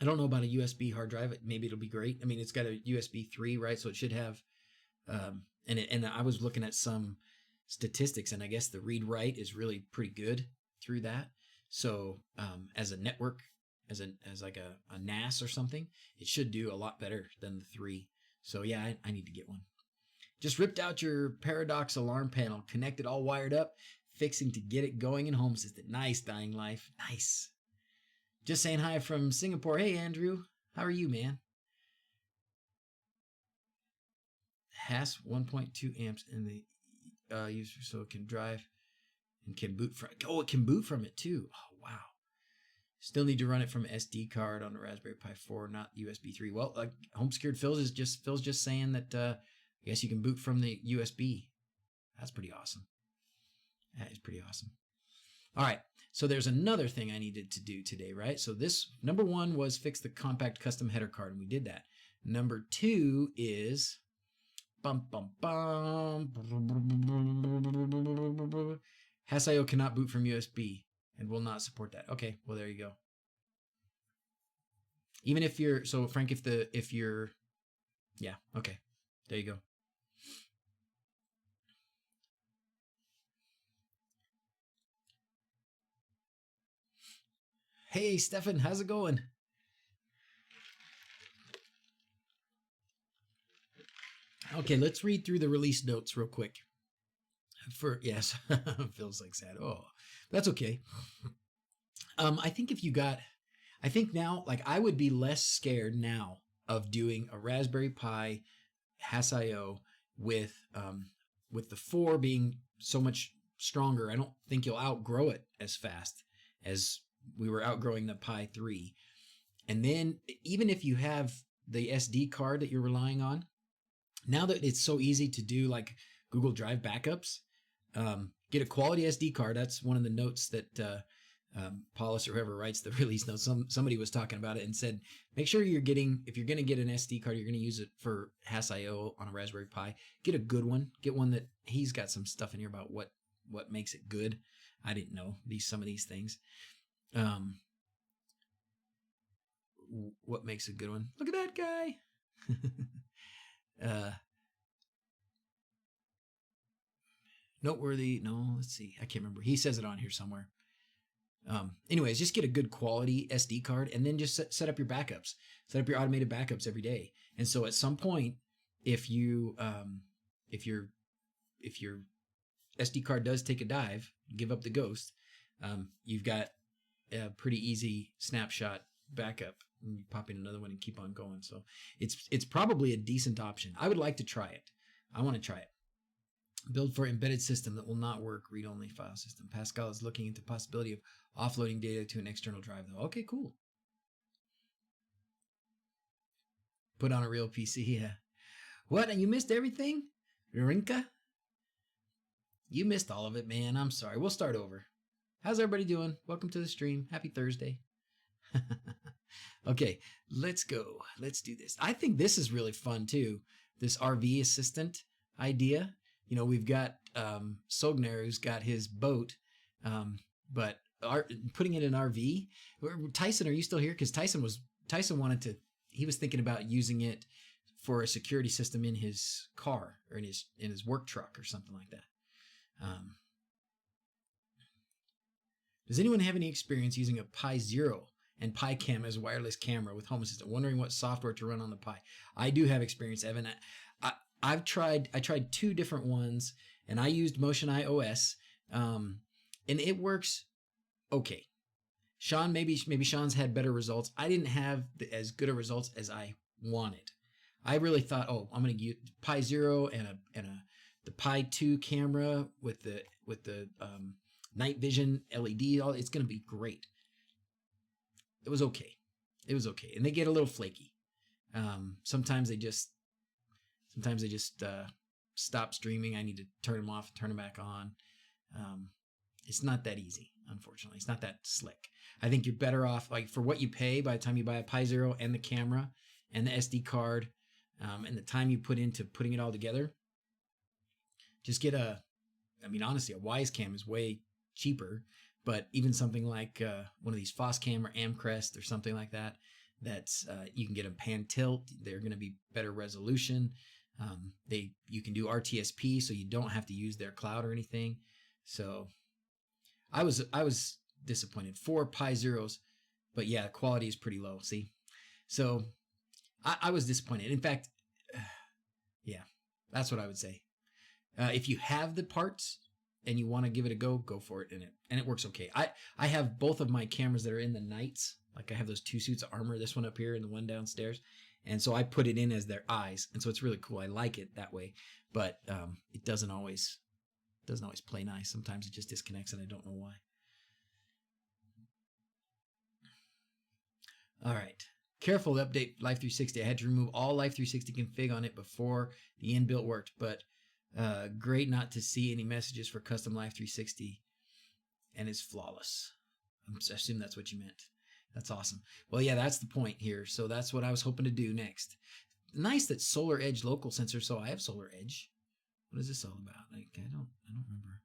I don't know about a USB hard drive. Maybe it'll be great. I mean, it's got a USB 3, right? So it should have, and I was looking at some statistics, and I guess the read-write is really pretty good through that. So as a network, as like a NAS or something, it should do a lot better than the 3. So yeah, I need to get one. Just ripped out your Paradox alarm panel, connected all wired up, fixing to get it going in Home Assistant. Nice, Dying Life. Nice. Just saying hi from Singapore. Hey, Andrew. How are you, man? Has 1.2 amps in the user so it can drive and can boot from. Oh, it can boot from it too. Oh, wow. Still need to run it from SD card on the Raspberry Pi 4, not USB 3. Well, like Home Secured Phil's just saying that I guess you can boot from the USB. That's pretty awesome. That is pretty awesome. All right. So there's another thing I needed to do today, right? So this, number 1 was fix the compact custom header card, and we did that. Number 2 is Hassio cannot boot from USB and will not support that. Okay, well, there you go. Even if you're, so Frank, if you're, yeah, okay, there you go. Hey, Stefan, how's it going? Okay, let's read through the release notes real quick. Yes, feels like sad. Oh, that's okay. I think now, like, I would be less scared now of doing a Raspberry Pi Hassio with the 4 being so much stronger. I don't think you'll outgrow it as fast as we were outgrowing the Pi 3. And then even if you have the SD card that you're relying on, now that it's so easy to do like Google Drive backups, get a quality SD card. That's one of the notes that Paulus or whoever writes the release notes. Somebody was talking about it and said, make sure if you're going to get an SD card, you're going to use it for Hassio on a Raspberry Pi. Get a good one. Get one that he's got some stuff in here about what makes it good. I didn't know some of these things. What makes a good one? Look at that guy. Noteworthy. No, let's see. I can't remember. He says it on here somewhere. Anyways, just get a good quality SD card and then just set up your backups. Set up your automated backups every day. And so at some point, if your SD card does take a dive, give up the ghost, you've got a pretty easy snapshot backup. And you pop in another one and keep on going. So it's probably a decent option. I would like to try it. I want to try it. Build for embedded system that will not work, read-only file system. Pascal is looking into possibility of offloading data to an external drive, though. Okay, cool. Put on a real PC, yeah. What? You missed everything? Rinka? You missed all of it, man. I'm sorry. We'll start over. How's everybody doing? Welcome to the stream. Happy Thursday. Okay, let's go. Let's do this. I think this is really fun too. This RV assistant idea. You know, we've got Sogner who's got his boat, but putting it in RV. Tyson, are you still here? Because Tyson wanted to. He was thinking about using it for a security system in his car or in his work truck or something like that. Does anyone have any experience using a Pi Zero and PiCam as wireless camera with Home Assistant? Wondering what software to run on the Pi. I do have experience, Evan. I tried 2 different ones, and I used Motion OS, and it works okay. Sean, maybe Sean's had better results. I didn't have as good a results as I wanted. I really thought, oh, I'm going to use Pi Zero and the Pi 2 camera with the night vision LED. It's going to be great. It was okay. And they get a little flaky. Sometimes they just stop streaming. I need to turn them off, turn them back on. It's not that easy, unfortunately. It's not that slick. I think you're better off, like, for what you pay by the time you buy a Pi Zero and the camera and the SD card, and the time you put into putting it all together. Just get honestly, a Wisecam is way cheaper, but even something like one of these Foscam or Amcrest or something like that, that's you can get them pan tilt. They're going to be better resolution. You can do RTSP, so you don't have to use their cloud or anything. So I was disappointed. 4 Pi Zeros, but yeah, quality is pretty low. See, so I was disappointed. In fact, yeah, that's what I would say. If you have the parts and you want to give it a go for it, and it works okay. I have both of my cameras that are in the Knights. Like, I have those 2 suits of armor, this one up here and the one downstairs, and so I put it in as their eyes, and so it's really cool. I like it that way, but it doesn't always play nice. Sometimes it just disconnects, and I don't know why. All right. Careful to update Life360. I had to remove all Life360 config on it before the inbuilt worked, but great not to see any messages for custom Life360, and it's flawless. I assume that's what you meant. That's awesome. Well, yeah, that's the point here. So that's what I was hoping to do next. Nice that Solar Edge local sensor. So I have Solar Edge. What is this all about? Like, I don't remember.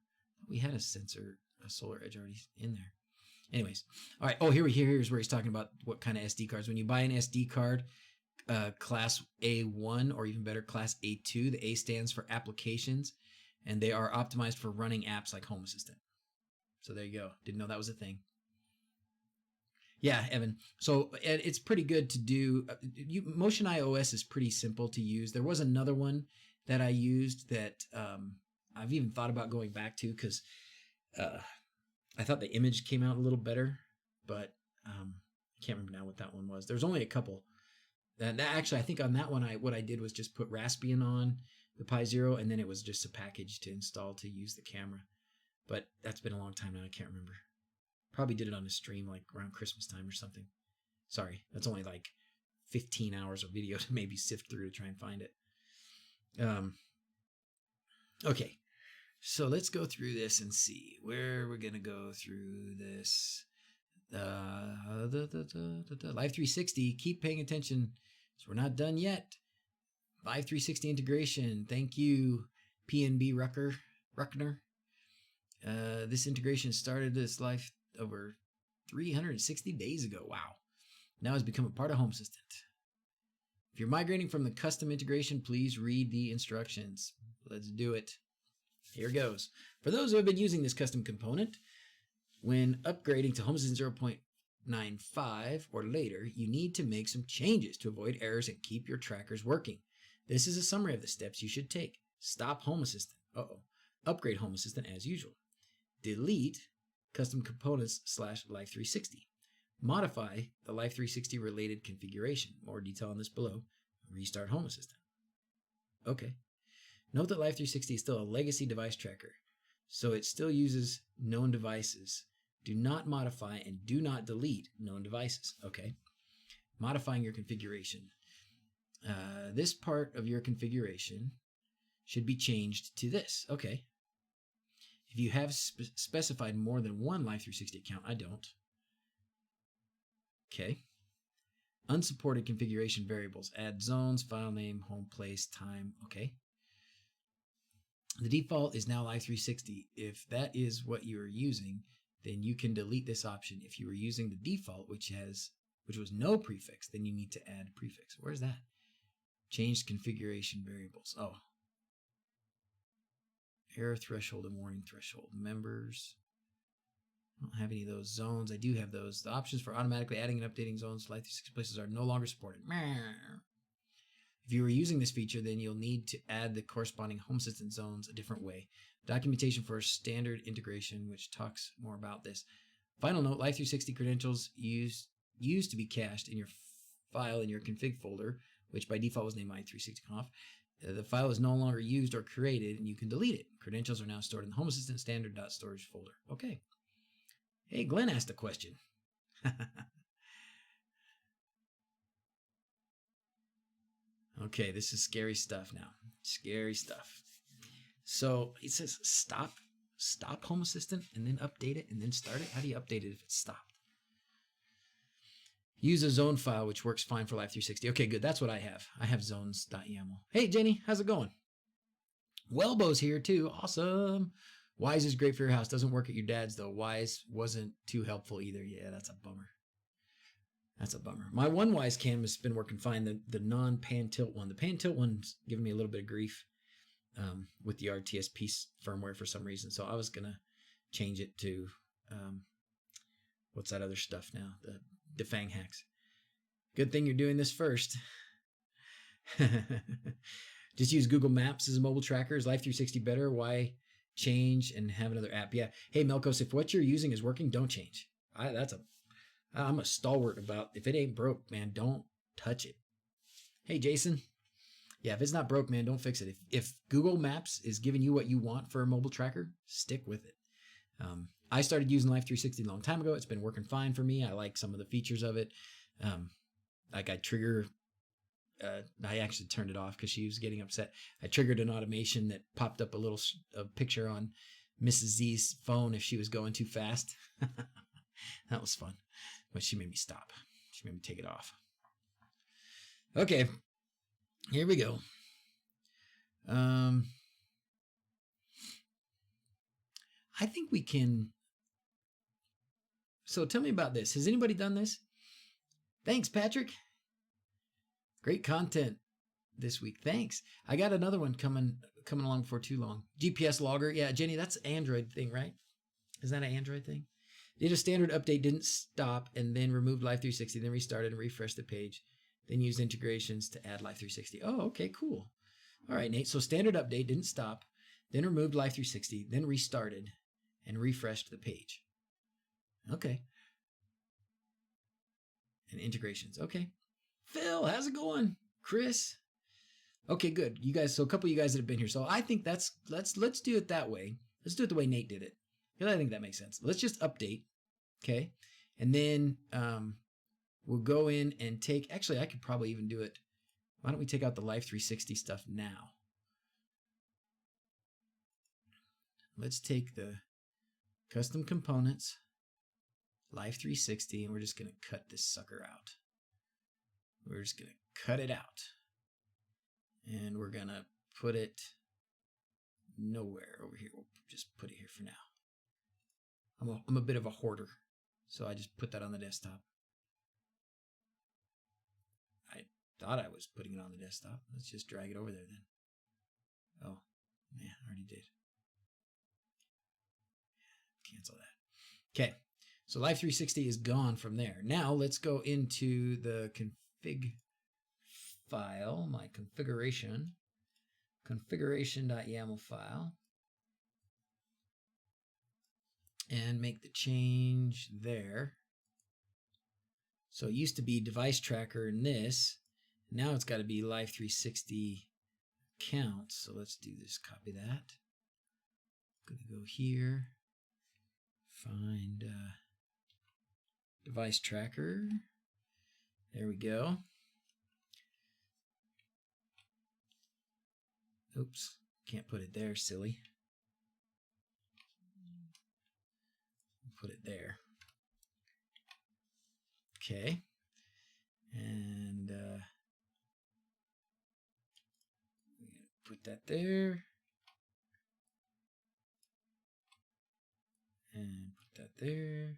We had a Solar Edge already in there. Anyways, all right. Oh, here's where he's talking about what kind of SD cards. When you buy an SD card, class A1 or even better, class A2, the A stands for applications, and they are optimized for running apps like Home Assistant. So there you go. Didn't know that was a thing. Yeah, Evan. So it's pretty good to do. Motion OS is pretty simple to use. There was another one that I used that I've even thought about going back to because I thought the image came out a little better, but I can't remember now what that one was. There's only a couple. And actually, I think on that one, what I did was just put Raspbian on the Pi Zero, and then it was just a package to install to use the camera. But that's been a long time now. I can't remember. Probably did it on a stream like around Christmas time or something. Sorry, that's only like 15 hours of video to maybe sift through to try and find it. Okay, so let's go through this and see where we're gonna go through this. Life360. Keep paying attention. So we're not done yet. Life360 integration. Thank you, PNB Ruckner. This integration started this life over 360 days ago. Wow. Now it's become a part of Home Assistant. If you're migrating from the custom integration, please read the instructions. Let's do it. Here goes. For those who have been using this custom component, when upgrading to Home Assistant 0.95 or later, you need to make some changes to avoid errors and keep your trackers working. This is a summary of the steps you should take. Stop Home Assistant. Upgrade Home Assistant as usual. Delete custom components / Life360. Modify the Life360 related configuration. More detail on this below. Restart Home Assistant. Okay. Note that Life360 is still a legacy device tracker, so it still uses known devices. Do not modify and do not delete known devices. Okay. Modifying your configuration. this part of your configuration should be changed to this. Okay. If you have specified more than one Life360 account, I don't. Okay. Unsupported configuration variables. Add zones, file name, home place, time. Okay. The default is now Life360. If that is what you are using, then you can delete this option. If you were using the default, which was no prefix, then you need to add a prefix. Where's that? Changed configuration variables. Oh. Error threshold and warning threshold. Members. I don't have any of those zones. I do have those. The options for automatically adding and updating zones to Life360 places are no longer supported. If you were using this feature, then you'll need to add the corresponding home assistant zones a different way. Documentation for standard integration, which talks more about this. Final note, Life360 credentials used to be cached in your file in your config folder, which by default was named Life360conf. The file is no longer used or created, and you can delete it. Credentials are now stored in the Home Assistant standard.storage folder. Okay. Hey, Glenn asked a question. Okay, this is scary stuff now. Scary stuff. So it says stop Home Assistant and then update it and then start it. How do you update it if it's stopped? Use a zone file, which works fine for Life360. Okay, good. That's what I have. I have zones.yaml. Hey, Jenny, how's it going? Wellbo's here too. Awesome. Wise is great for your house. Doesn't work at your dad's though. Wise wasn't too helpful either. Yeah, that's a bummer. That's a bummer. My one Wise cam has been working fine. The non-pan tilt one. The pan tilt one's giving me a little bit of grief with the RTSP firmware for some reason. So I was going to change it to, what's that other stuff now? The Fang hacks. Good thing you're doing this first. Just use Google Maps as a mobile tracker. Is Life360 better? Why change and have another app? Yeah. Hey, Melkos, if what you're using is working, don't change. I'm a stalwart about if it ain't broke, man, don't touch it. Hey, Jason. Yeah, if it's not broke, man, don't fix it. If Google Maps is giving you what you want for a mobile tracker, stick with it. I started using Life360 a long time ago. It's been working fine for me. I like some of the features of it. Like I trigger, I actually turned it off because she was getting upset. I triggered an automation that popped up a picture on Mrs. Z's phone if she was going too fast. That was fun. But she made me stop. She made me take it off. Okay. Here we go. I think we can. So tell me about this. Has anybody done this? Thanks, Patrick. Great content this week. Thanks. I got another one coming along before too long. GPS logger. Yeah, Jenny, that's an Android thing, right? Is that an Android thing? Did a standard update, didn't stop, and then removed Life360, then restarted and refreshed the page, then used integrations to add Life360. Oh, okay, cool. All right, Nate. So standard update, didn't stop, then removed Life360, then restarted and refreshed the page. Okay. And integrations. Okay. Phil, how's it going? Chris? Okay, good. You guys, so a couple of you guys that have been here. So I think let's do it that way. Let's do it the way Nate did it. Because I think that makes sense. Let's just update. Okay. And then we'll go in and take, actually, I could probably even do it. Why don't we take out the Life360 stuff now? Let's take the custom components, Life360, and we're just going to cut this sucker out. We're just going to cut it out. And we're going to put it nowhere over here. We'll just put it here for now. I'm a bit of a hoarder, so I just put that on the desktop. I thought I was putting it on the desktop. Let's just drag it over there then. Oh, yeah, I already did. Cancel that. Okay, so Life360 is gone from there. Now let's go into the config file, my configuration, configuration.yaml file, and make the change there. So it used to be device tracker in this. Now it's got to be Life360 account. So let's do this. Copy that. I'm going to go here. Find device tracker. There we go. Oops, can't put it there, silly. Put it there. Okay. And put that there. And put that there.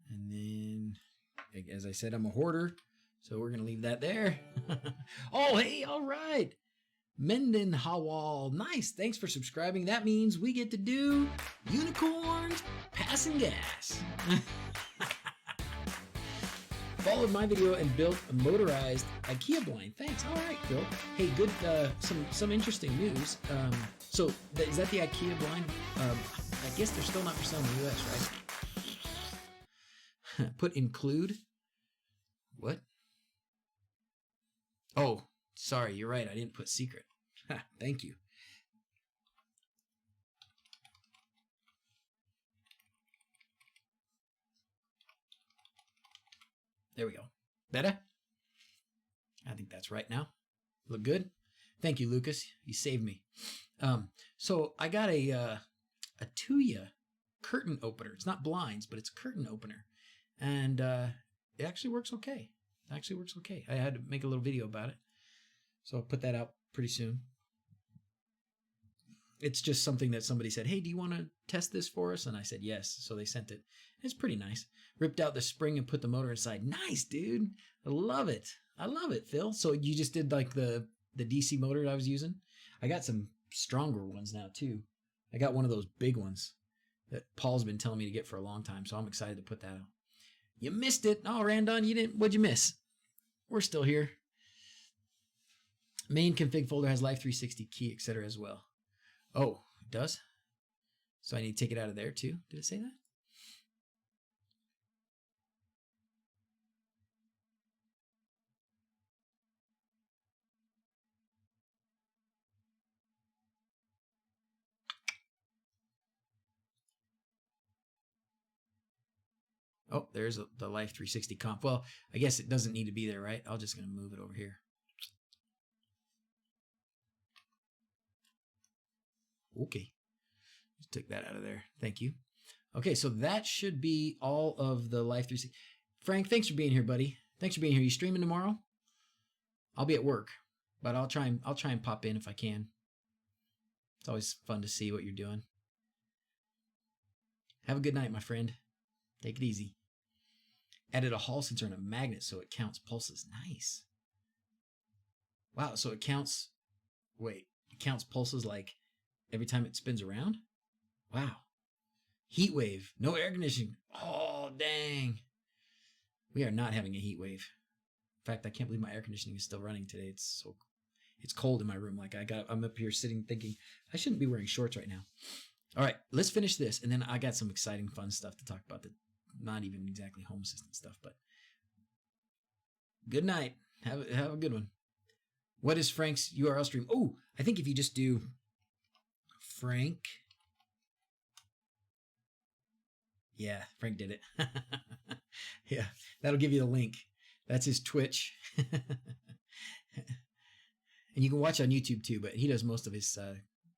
And then, as I said, I'm a hoarder, so we're going to leave that there. Oh, hey, all right. Menden Hawal, nice. Thanks for subscribing. That means we get to do unicorns passing gas. Followed my video and built a motorized IKEA blind. Thanks. All right, Phil. Hey, good. Some interesting news. So is that the IKEA blind? I guess they're still not for sale in the US, right? Put include. What? Oh, sorry. You're right. I didn't put secret. Thank you. There we go. Better? I think that's right now. Look good? Thank you, Lucas. You saved me. So I got a Tuya curtain opener. It's not blinds, but it's a curtain opener. And it actually works okay. It actually works okay. I had to make a little video about it. So I'll put that out pretty soon. It's just something that somebody said, hey, do you want to test this for us? And I said, yes. So they sent it. It's pretty nice. Ripped out the spring and put the motor inside. Nice, dude. I love it. I love it, Phil. So you just did like the DC motor that I was using? I got some stronger ones now, too. I got one of those big ones that Paul's been telling me to get for a long time. So I'm excited to put that out. You missed it. Oh, Randon, you didn't. What'd you miss? We're still here. Main config folder has Life360 key, etc. as well. Oh, it does? So I need to take it out of there too? Did it say that? Oh, there's the Life360 comp. Well, I guess it doesn't need to be there, right? I'm just going to move it over here. Okay. Just took that out of there. Thank you. Okay, so that should be all of the Life360. Frank, thanks for being here, buddy. Thanks for being here. You streaming tomorrow? I'll be at work, but I'll try and pop in if I can. It's always fun to see what you're doing. Have a good night, my friend. Take it easy. Added a Hall sensor and a magnet so it counts pulses. Nice. Wow, so it counts... Wait, it counts pulses like every time it spins around? Wow. Heat wave. No air conditioning. Oh, dang. We are not having a heat wave. In fact, I can't believe my air conditioning is still running today. It's cold in my room. Like I'm up here sitting thinking I shouldn't be wearing shorts right now. All right, let's finish this, and then I got some exciting, fun stuff to talk about. That not even exactly home assistant stuff, but good night. Have a good one. What is Frank's URL stream? Oh, I think if you just do Frank. Yeah, Frank did it. Yeah, that'll give you the link. That's his Twitch. And you can watch on YouTube too, but he does most of his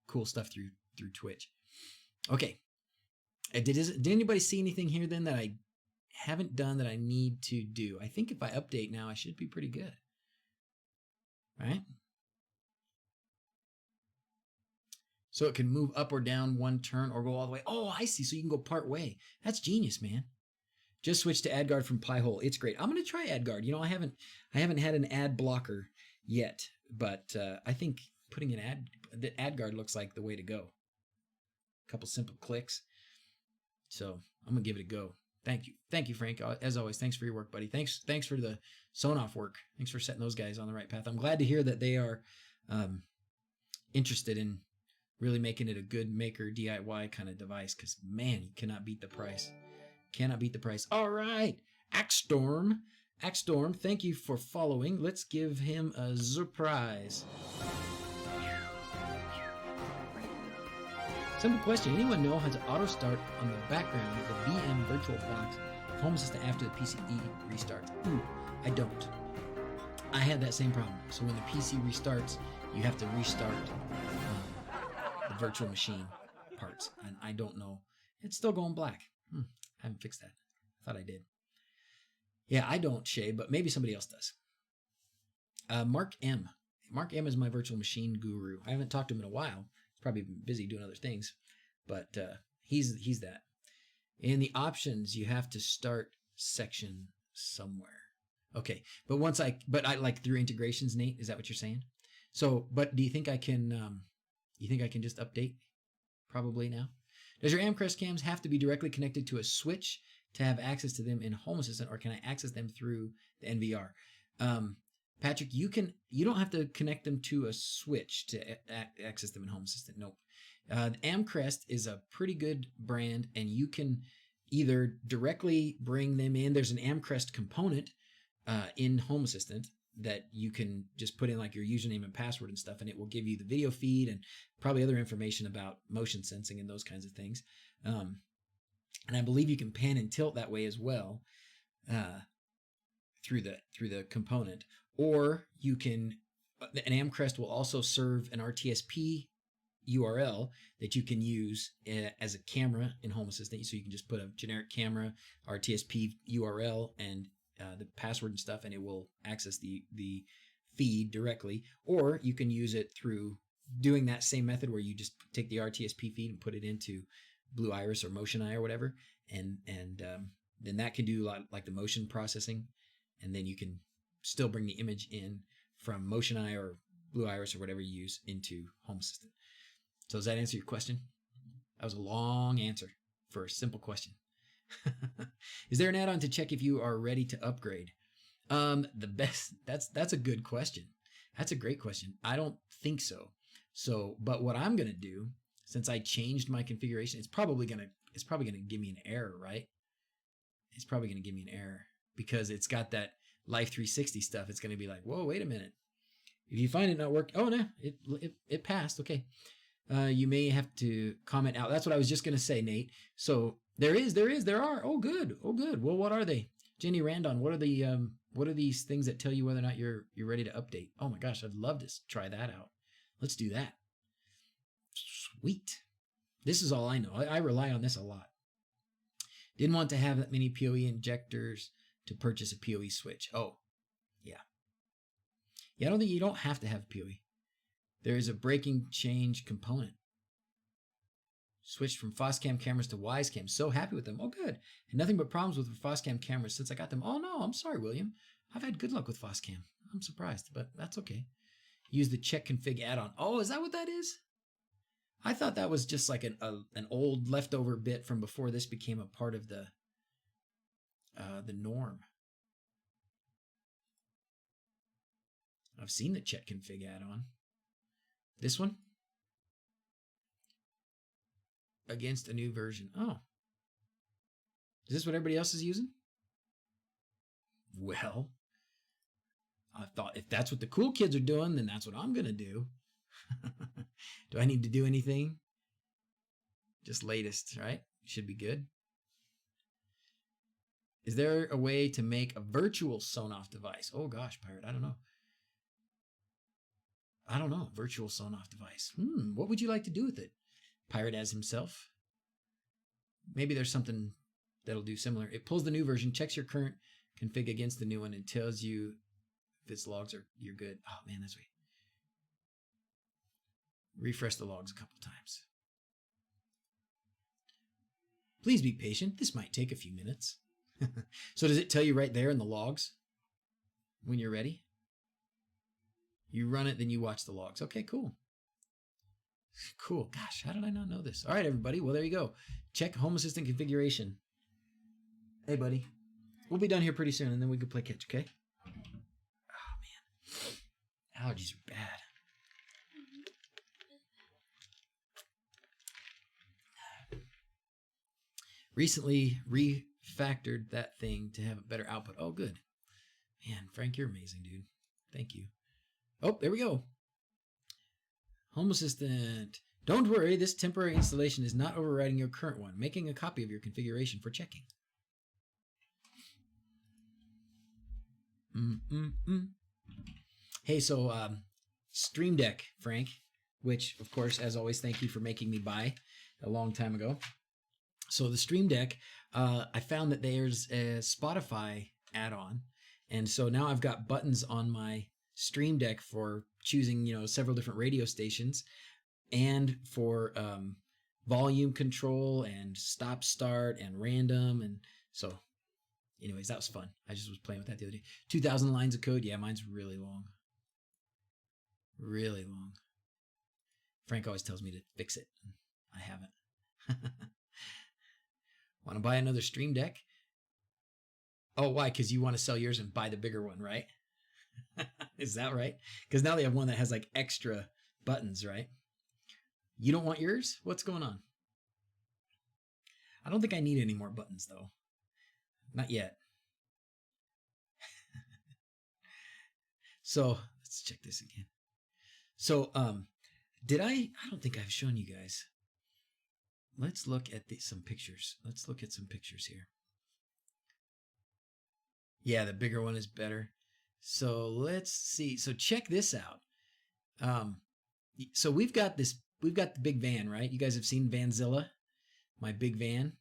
cool stuff through Twitch. Okay. Did anybody see anything here then that I haven't done that I need to do? I think if I update now, I should be pretty good. Right? So it can move up or down one turn or go all the way. Oh, I see. So you can go part way. That's genius, man. Just switch to AdGuard from Pi-hole. It's great. I'm going to try AdGuard. You know, I haven't had an ad blocker yet, but I think putting the AdGuard looks like the way to go. A couple simple clicks. So I'm going to give it a go. Thank you. Thank you, Frank. As always, thanks for your work, buddy. Thanks for the Sonoff work. Thanks for setting those guys on the right path. I'm glad to hear that they are interested in really making it a good maker DIY kind of device, because, man, you cannot beat the price. Cannot beat the price. All right. Axstorm, thank you for following. Let's give him a surprise. Simple question. Anyone know how to auto start on the background of the VM virtual box Home Assistant after the PCE restarts? I don't. I had that same problem. So when the PC restarts, you have to restart the virtual machine parts. And I don't know. It's still going black. I haven't fixed that. I thought I did. Yeah, I don't, Shay, but maybe somebody else does. Mark M. Mark M is my virtual machine guru. I haven't talked to him in a while. He's probably been busy doing other things, but he's that. In the options, you have to start section somewhere. Okay, but I like through integrations, Nate. Is that what you're saying? So, but do you think I can? You think I can just update? Probably now. Does your Amcrest cams have to be directly connected to a switch to have access to them in Home Assistant, or can I access them through the NVR? Patrick, you don't have to connect them to a switch to access them in Home Assistant. Nope. Amcrest is a pretty good brand, and you can either directly bring them in. There's an Amcrest component in Home Assistant that you can just put in like your username and password and stuff, and it will give you the video feed and probably other information about motion sensing and those kinds of things. And I believe you can pan and tilt that way as well through the component. Or you can, an Amcrest will also serve an RTSP URL that you can use as a camera in Home Assistant. So you can just put a generic camera RTSP URL and the password and stuff, and it will access the feed directly. Or you can use it through doing that same method where you just take the RTSP feed and put it into Blue Iris or Motion Eye or whatever, and then that can do like the motion processing, and then you can still bring the image in from Motion Eye or Blue Iris or whatever you use into Home Assistant. So does that answer your question? That was a long answer for a simple question. Is there an add-on to check if you are ready to upgrade? That's a good question. That's a great question. I don't think so. But what I'm gonna do, since I changed my configuration, it's probably gonna give me an error, right? It's probably gonna give me an error because it's got that Life360 stuff. It's gonna be like, whoa, wait a minute. If you find it not working, oh no, it passed. Okay. You may have to comment out. That's what I was just gonna say, Nate. So there are. Oh good. Well, what are they? Jenny Randon, what are these things that tell you whether or not you're ready to update? Oh my gosh, I'd love to try that out. Let's do that. Sweet. This is all I know. I rely on this a lot. Didn't want to have that many PoE injectors to purchase a PoE switch. Oh, yeah. Yeah, I don't think you don't have to have PoE. There is a breaking change component. Switched from Foscam cameras to Wisecam. So happy with them. Oh, good. And nothing but problems with Foscam cameras since I got them. Oh, no, I'm sorry, William. I've had good luck with Foscam. I'm surprised, but that's okay. Use the check config add-on. Oh, is that what that is? I thought that was just like an old leftover bit from before this became a part of the norm. I've seen the check config add-on. This one? Against a new version. Oh. Is this what everybody else is using? Well, I thought if that's what the cool kids are doing, then that's what I'm going to do. Do I need to do anything? Just latest, right? Should be good. Is there a way to make a virtual Sonoff device? Oh gosh, Pirate, I don't know. Virtual Sonoff device. What would you like to do with it? Pirate as himself. Maybe there's something that'll do similar. It pulls the new version, checks your current config against the new one, and tells you if its logs you're good. Oh man, that's weird. Refresh the logs a couple times. Please be patient. This might take a few minutes. So does it tell you right there in the logs when you're ready? You run it, then you watch the logs. Okay, cool. Cool. Gosh, how did I not know this? All right, everybody. Well, there you go. Check Home Assistant configuration. Hey, buddy. We'll be done here pretty soon, and then we can play catch, okay? Oh, man. Allergies are bad. Recently refactored that thing to have a better output. Oh, good. Man, Frank, you're amazing, dude. Thank you. Oh, there we go. Home Assistant. Don't worry, this temporary installation is not overriding your current one. Making a copy of your configuration for checking. Hey, so Stream Deck, Frank, which, of course, as always, thank you for making me buy a long time ago. So the Stream Deck, I found that there's a Spotify add-on, and so now I've got buttons on my Stream Deck for choosing, several different radio stations, and for volume control and stop start and random. And so anyways, that was fun. I just was playing with that the other day. 2,000 lines of code. Yeah, mine's really long. Really long. Frank always tells me to fix it. I haven't. Want to buy another Stream Deck? Oh, why? Because you want to sell yours and buy the bigger one, right? Is that right? Because now they have one that has like extra buttons, right? You don't want yours? What's going on? I don't think I need any more buttons, though. Not yet. So let's check this again. So did I don't think I've shown you guys. Let's look at some pictures. Let's look at some pictures here. Yeah, the bigger one is better. So let's see. So check this out. So we've got the big van, right? You guys have seen Vanzilla, my big van.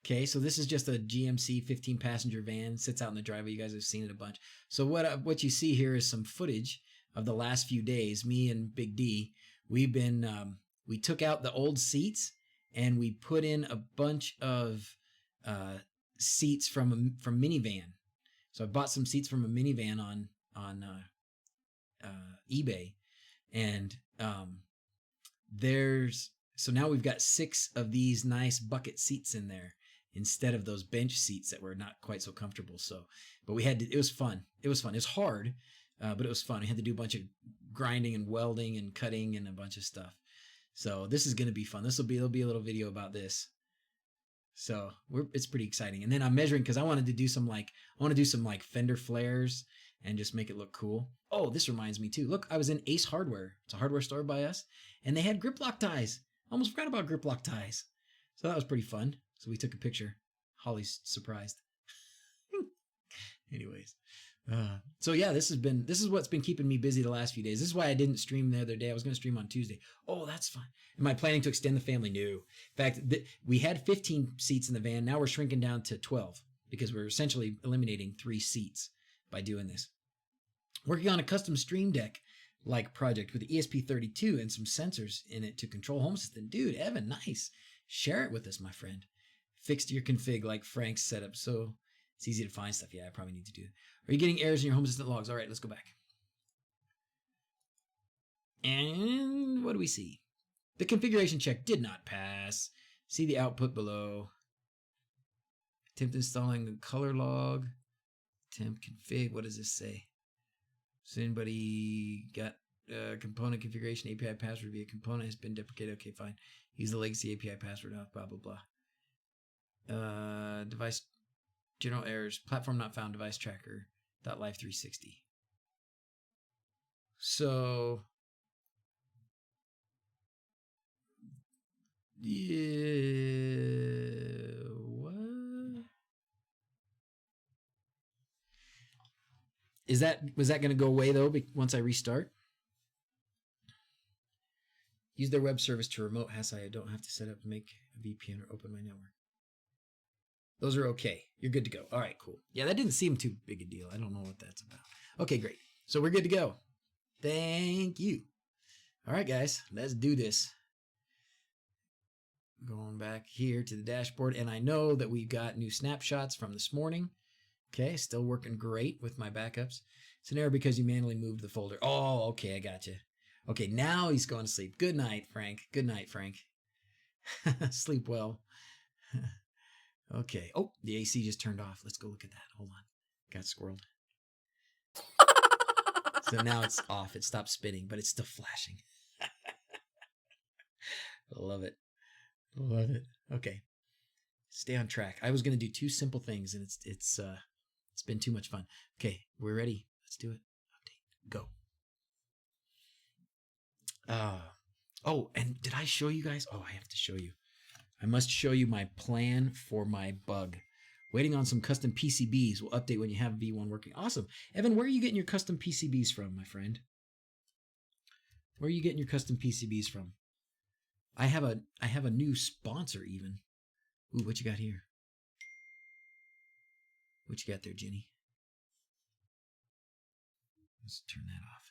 Okay, so this is just a GMC 15-passenger van. Sits out in the driveway. You guys have seen it a bunch. So what you see here is some footage of the last few days. Me and Big D, we took out the old seats and we put in a bunch of seats from minivan. So I bought some seats from a minivan on eBay, and so now we've got 6 of these nice bucket seats in there instead of those bench seats that were not quite so comfortable. So, but it was fun. It was fun. It's hard, but it was fun. We had to do a bunch of grinding and welding and cutting and a bunch of stuff. So this is going to be fun. There'll be a little video about this. So it's pretty exciting. And then I'm measuring because I want to do some fender flares and just make it look cool. Oh, this reminds me too. Look, I was in Ace Hardware. It's a hardware store by us, and they had grip lock ties. Almost forgot about grip lock ties. So that was pretty fun. So we took a picture. Holly's surprised. Anyways. So yeah, this is what's been keeping me busy the last few days. This is why I didn't stream the other day. I was going to stream on Tuesday. Oh, that's fine. Am I planning to extend the family? No. In fact, we had 15 seats in the van. Now we're shrinking down to 12 because we're essentially eliminating 3 seats by doing this. Working on a custom Stream Deck like project with the ESP32 and some sensors in it to control home assistant. Dude, Evan, nice. Share it with us, my friend. Fixed your config like Frank's setup, so it's easy to find stuff. Yeah, I probably need to do. Are you getting errors in your home assistant logs? All right, let's go back. And what do we see? The configuration check did not pass. See the output below. Attempt installing a color log. Temp config. What does this say? So anybody got component configuration API password via component has been deprecated. Okay, fine. Use the legacy API password off. Blah blah blah. Device general errors. Platform not found. Device tracker. Life360. So yeah, what is that? Was that going to go away though once I restart? Use their web service to remote Hassio. I don't have to set up, make a VPN, or open my network. Those are okay. You're good to go. All right, cool. Yeah, that didn't seem too big a deal. I don't know what that's about. Okay, great. So we're good to go. Thank you. All right, guys, let's do this. Going back here to the dashboard, and I know that we've got new snapshots from this morning. Okay, still working great with my backups. It's an error because you manually moved the folder. Oh, okay, I got you. Okay, now he's going to sleep. Good night, Frank. Good night, Frank. Sleep well. Okay. Oh, the AC just turned off. Let's go look at that. Hold on. Got squirreled. So now it's off. It stopped spinning, but it's still flashing. Love it. Love it. Okay. Stay on track. I was going to do 2 simple things, and it's been too much fun. Okay, we're ready. Let's do it. Update. Go. Oh, and did I show you guys? Oh, I have to show you. I must show you my plan for my bug. Waiting on some custom PCBs. We'll update when you have V1 working. Awesome. Evan, where are you getting your custom PCBs from, my friend? Where are you getting your custom PCBs from? I have a new sponsor even. Ooh, what you got here? What you got there, Jenny? Let's turn that off.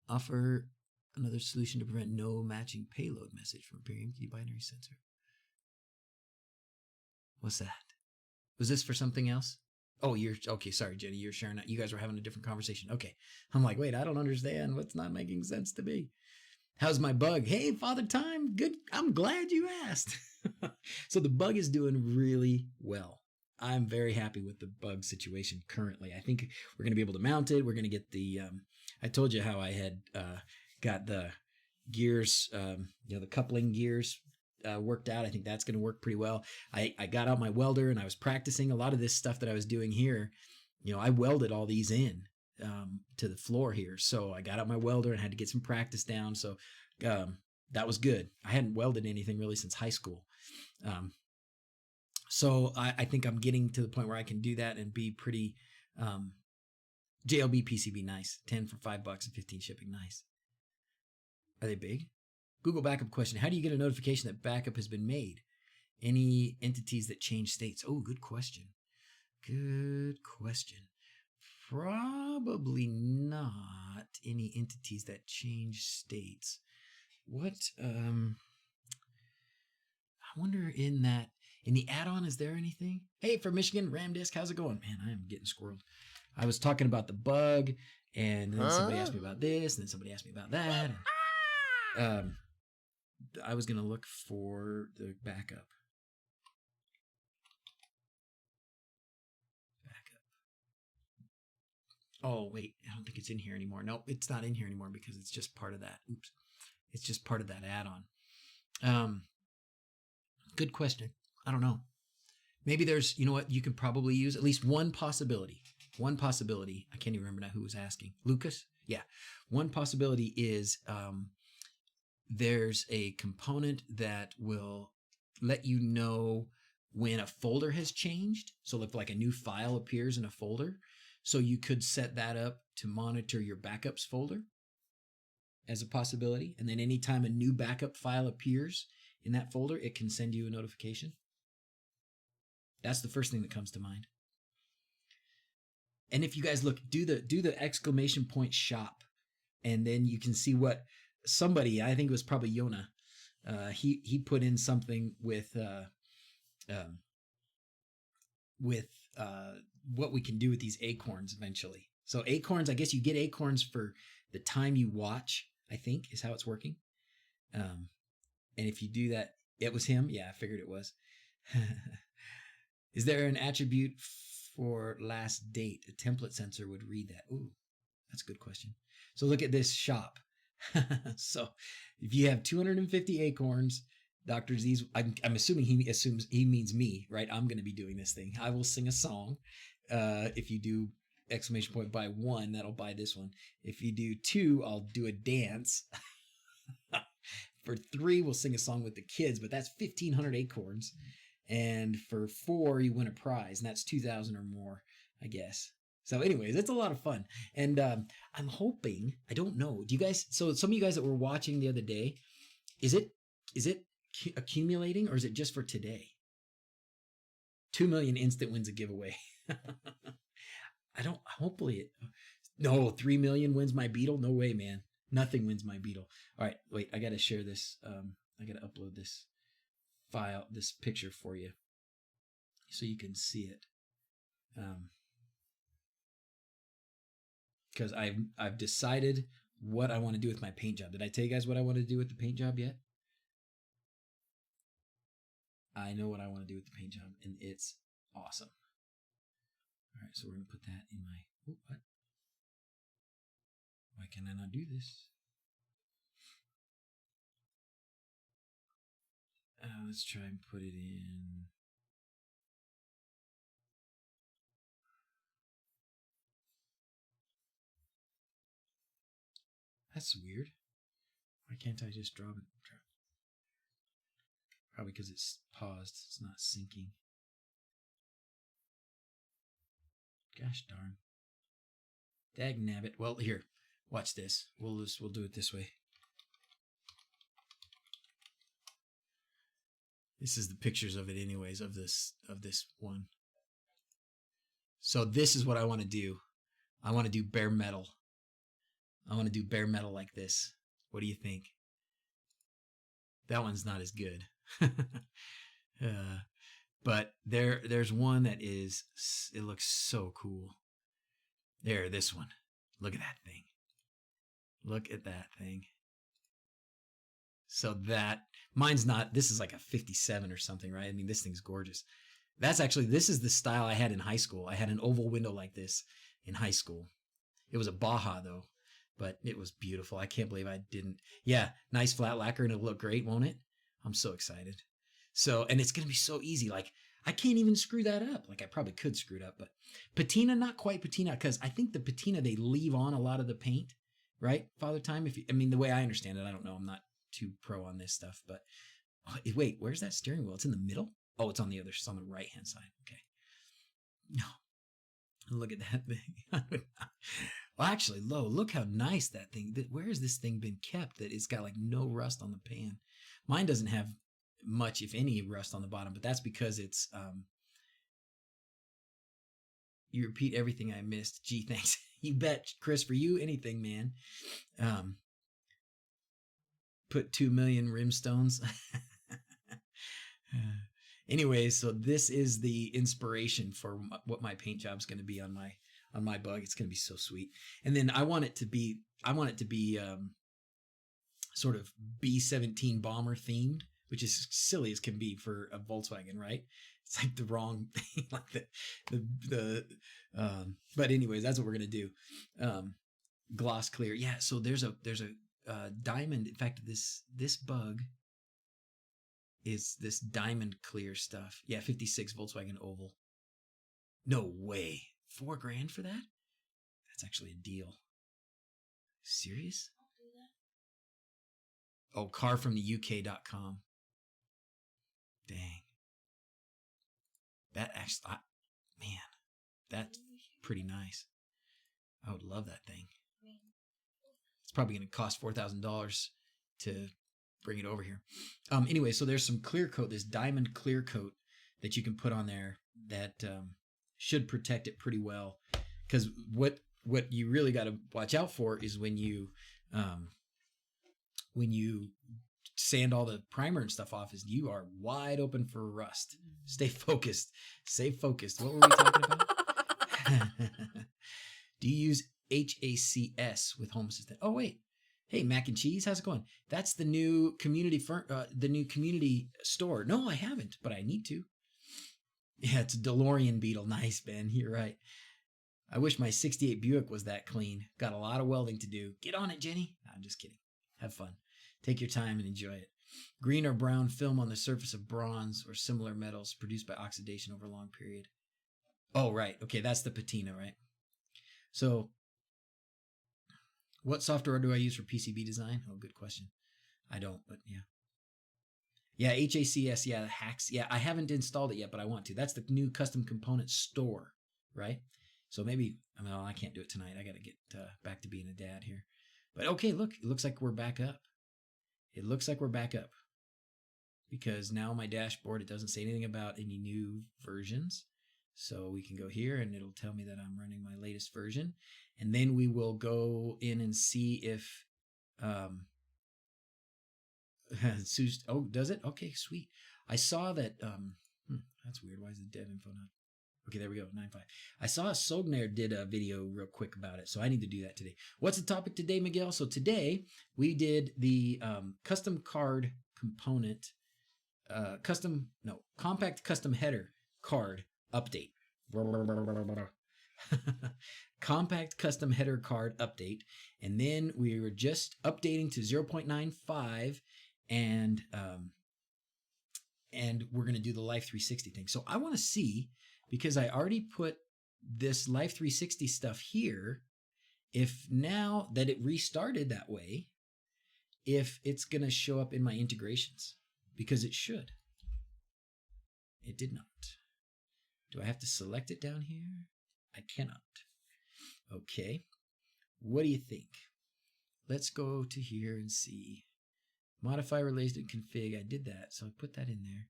Offer another solution to prevent no matching payload message from appearing to the binary sensor. What's that? Was this for something else? Oh, you're okay. Sorry, Jenny. You're sharing that. You guys were having a different conversation. Okay. I'm like, wait, I don't understand. What's not making sense to me? How's my bug? Hey, Father Time. Good. I'm glad you asked. So the bug is doing really well. I'm very happy with the bug situation currently. I think we're going to be able to mount it. We're going to get the, I told you how I had got the gears, the coupling gears worked out. I think that's going to work pretty well. I got out my welder and I was practicing a lot of this stuff that I was doing here. I welded all these in to the floor here. So I got out my welder and had to get some practice down. So that was good. I hadn't welded anything really since high school. So I think I'm getting to the point where I can do that and be pretty JLB PCB nice. 10 for $5 and 15 shipping nice. Are they big? Google backup question. How do you get a notification that backup has been made? Any entities that change states? Oh, good question. Good question. Probably not any entities that change states. What? I wonder in the add-on, is there anything? Hey, from Michigan, Ram Disc, how's it going? Man, I am getting squirreled. I was talking about the bug, and then somebody asked me about this, and then somebody asked me about that. And, I was going to look for the backup. Oh, wait. I don't think it's in here anymore. Nope, it's not in here anymore because it's just part of that. Oops. It's just part of that add-on. Good question. I don't know. Maybe there's, you know what, you could probably use at least one possibility. One possibility. I can't even remember now who was asking. Lucas? Yeah. One possibility is there's a component that will let you know when a folder has changed. So if like a new file appears in a folder, so you could set that up to monitor your backups folder as a possibility. And then anytime a new backup file appears in that folder, it can send you a notification. That's the first thing that comes to mind. And if you guys look, do the exclamation point shop, and then you can see what somebody, I think it was probably Yona, he put in something with what we can do with these acorns eventually. So acorns, I guess you get acorns for the time you watch, I think is how it's working. And if you do that, it was him. Yeah, I figured it was. Is there an attribute for last date? A template sensor would read that. Ooh, that's a good question. So look at this shop. So if you have 250 acorns, DrZzs, I'm assuming he means me, right? I'm going to be doing this thing. I will sing a song. If you do exclamation point buy one, that'll buy this one. If you do two, I'll do a dance. For three, we'll sing a song with the kids, but that's 1,500 acorns. And for 4, you win a prize, and that's 2,000 or more, I guess. So anyways, it's a lot of fun. And I'm hoping, I don't know, do you guys, so some of you guys that were watching the other day, is it accumulating or is it just for today? 2 million instant wins a giveaway. No, 3 million wins my Beetle? No way, man. Nothing wins my Beetle. All right, wait, I got to share this. I got to upload this file, this picture for you so you can see it. Because I've decided what I want to do with my paint job. Did I tell you guys what I want to do with the paint job yet? I know what I want to do with the paint job, and it's awesome. All right, so we're going to put that in my... Oh, what? Why can I not do this? Let's try and put it in... That's weird. Why can't I just drop it? Probably because it's paused. It's not syncing. Gosh darn. Dag nabbit. Well, here, watch this. We'll do it this way. This is the pictures of it anyways, of this one. So this is what I want to do. I want to do bare metal. I want to do bare metal like this. What do you think? That one's not as good. But there's one that is, it looks so cool. There, this one. Look at that thing. Look at that thing. So that, mine's not, this is like a 57 or something, right? I mean, this thing's gorgeous. That's actually, this is the style I had in high school. I had an oval window like this in high school. It was a Baja though, but it was beautiful. I can't believe I didn't. Yeah, nice flat lacquer and it'll look great, won't it? I'm so excited. So, and it's going to be so easy. Like, I can't even screw that up. Like, I probably could screw it up, but patina, not quite patina, because I think the patina, they leave on a lot of the paint, right, Father Time? I mean, the way I understand it, I don't know. I'm not too pro on this stuff, but wait, where's that steering wheel? It's in the middle? Oh, it's on the other, it's on the right-hand side. Okay. No. Look at that thing. Well, actually, look how nice that thing, where has this thing been kept that it's got like no rust on the pan? Mine doesn't have much, if any, rust on the bottom, but that's because it's, you repeat everything I missed. Gee, thanks. You bet, Chris, for you, anything, man. Put 2 million rimstones. Anyways, so this is the inspiration for what my paint job's going to be on my bug. It's going to be so sweet. And then I want it to be sort of B-17 bomber themed, which is silly as can be for a Volkswagen, right? It's like the wrong thing, like but anyways, that's what we're going to do. Gloss clear. Yeah. So there's a diamond. In fact, this bug is this diamond clear stuff. Yeah, 56 Volkswagen Oval. No way. $4,000 for that? That's actually a deal. Serious? Oh, carfromtheuk.com. Dang. That actually, man, that's pretty nice. I would love that thing. It's probably going to cost $4,000 to bring it over here. Anyway, so there's some clear coat, this diamond clear coat that you can put on there that should protect it pretty well. Because what you really got to watch out for is when you sand all the primer and stuff off, is you are wide open for rust. Stay focused. Stay focused. What were we talking about? Do you use HACS with Home Assistant? Oh wait. Hey, Mac and Cheese, how's it going? That's the new community store. No, I haven't, but I need to. Yeah, it's a DeLorean Beetle. Nice, Ben. You're right. I wish my 68 Buick was that clean. Got a lot of welding to do. Get on it, Jenny. No, I'm just kidding. Have fun. Take your time and enjoy it. Green or brown film on the surface of bronze or similar metals produced by oxidation over a long period. Oh, right. Okay, that's the patina, right? So, what software do I use for PCB design? Oh, good question. I don't, but yeah. Yeah, HACS, yeah, hacks. Yeah, I haven't installed it yet, but I want to. That's the new custom component store, right? So maybe, I can't do it tonight. I got to get back to being a dad here. But okay, look, it looks like we're back up. It looks like we're back up. Because now my dashboard, it doesn't say anything about any new versions. So we can go here and it'll tell me that I'm running my latest version. And then we will go in and see if, oh, does it? Okay, sweet. I saw that, that's weird. Why is the dev info not? Okay, there we go, 9.5. I saw Sogner did a video real quick about it, so I need to do that today. What's the topic today, Miguel? So today we did the custom card component, compact custom header card update. Compact custom header card update. And then we were just updating to 0.95 and we're going to do the Life360 thing. So I want to see, because I already put this Life360 stuff here, if now that it restarted that way, if it's going to show up in my integrations, because it should. It did not. Do I have to select it down here? I cannot. Okay. What do you think? Let's go to here and see. Modify related config. I did that, so I put that in there.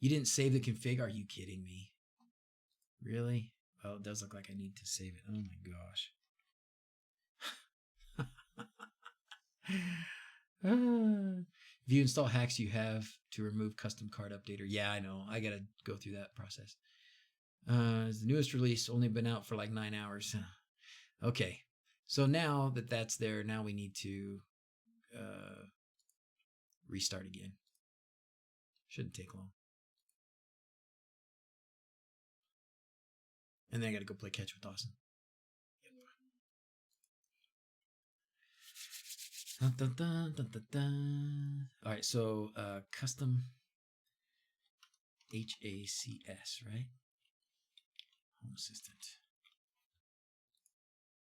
You didn't save the config? Are you kidding me? Really? Well, it does look like I need to save it. Oh my gosh. If you install hacks, you have to remove custom card updater. Yeah, I know. I got to go through that process. It's the newest release, only been out for like 9 hours. Okay. So now that that's there, now we need to restart again. Shouldn't take long. And then I got to go play catch with Dawson. Dun, dun, dun, dun, dun, dun. All right, so custom HACS, right? Home Assistant.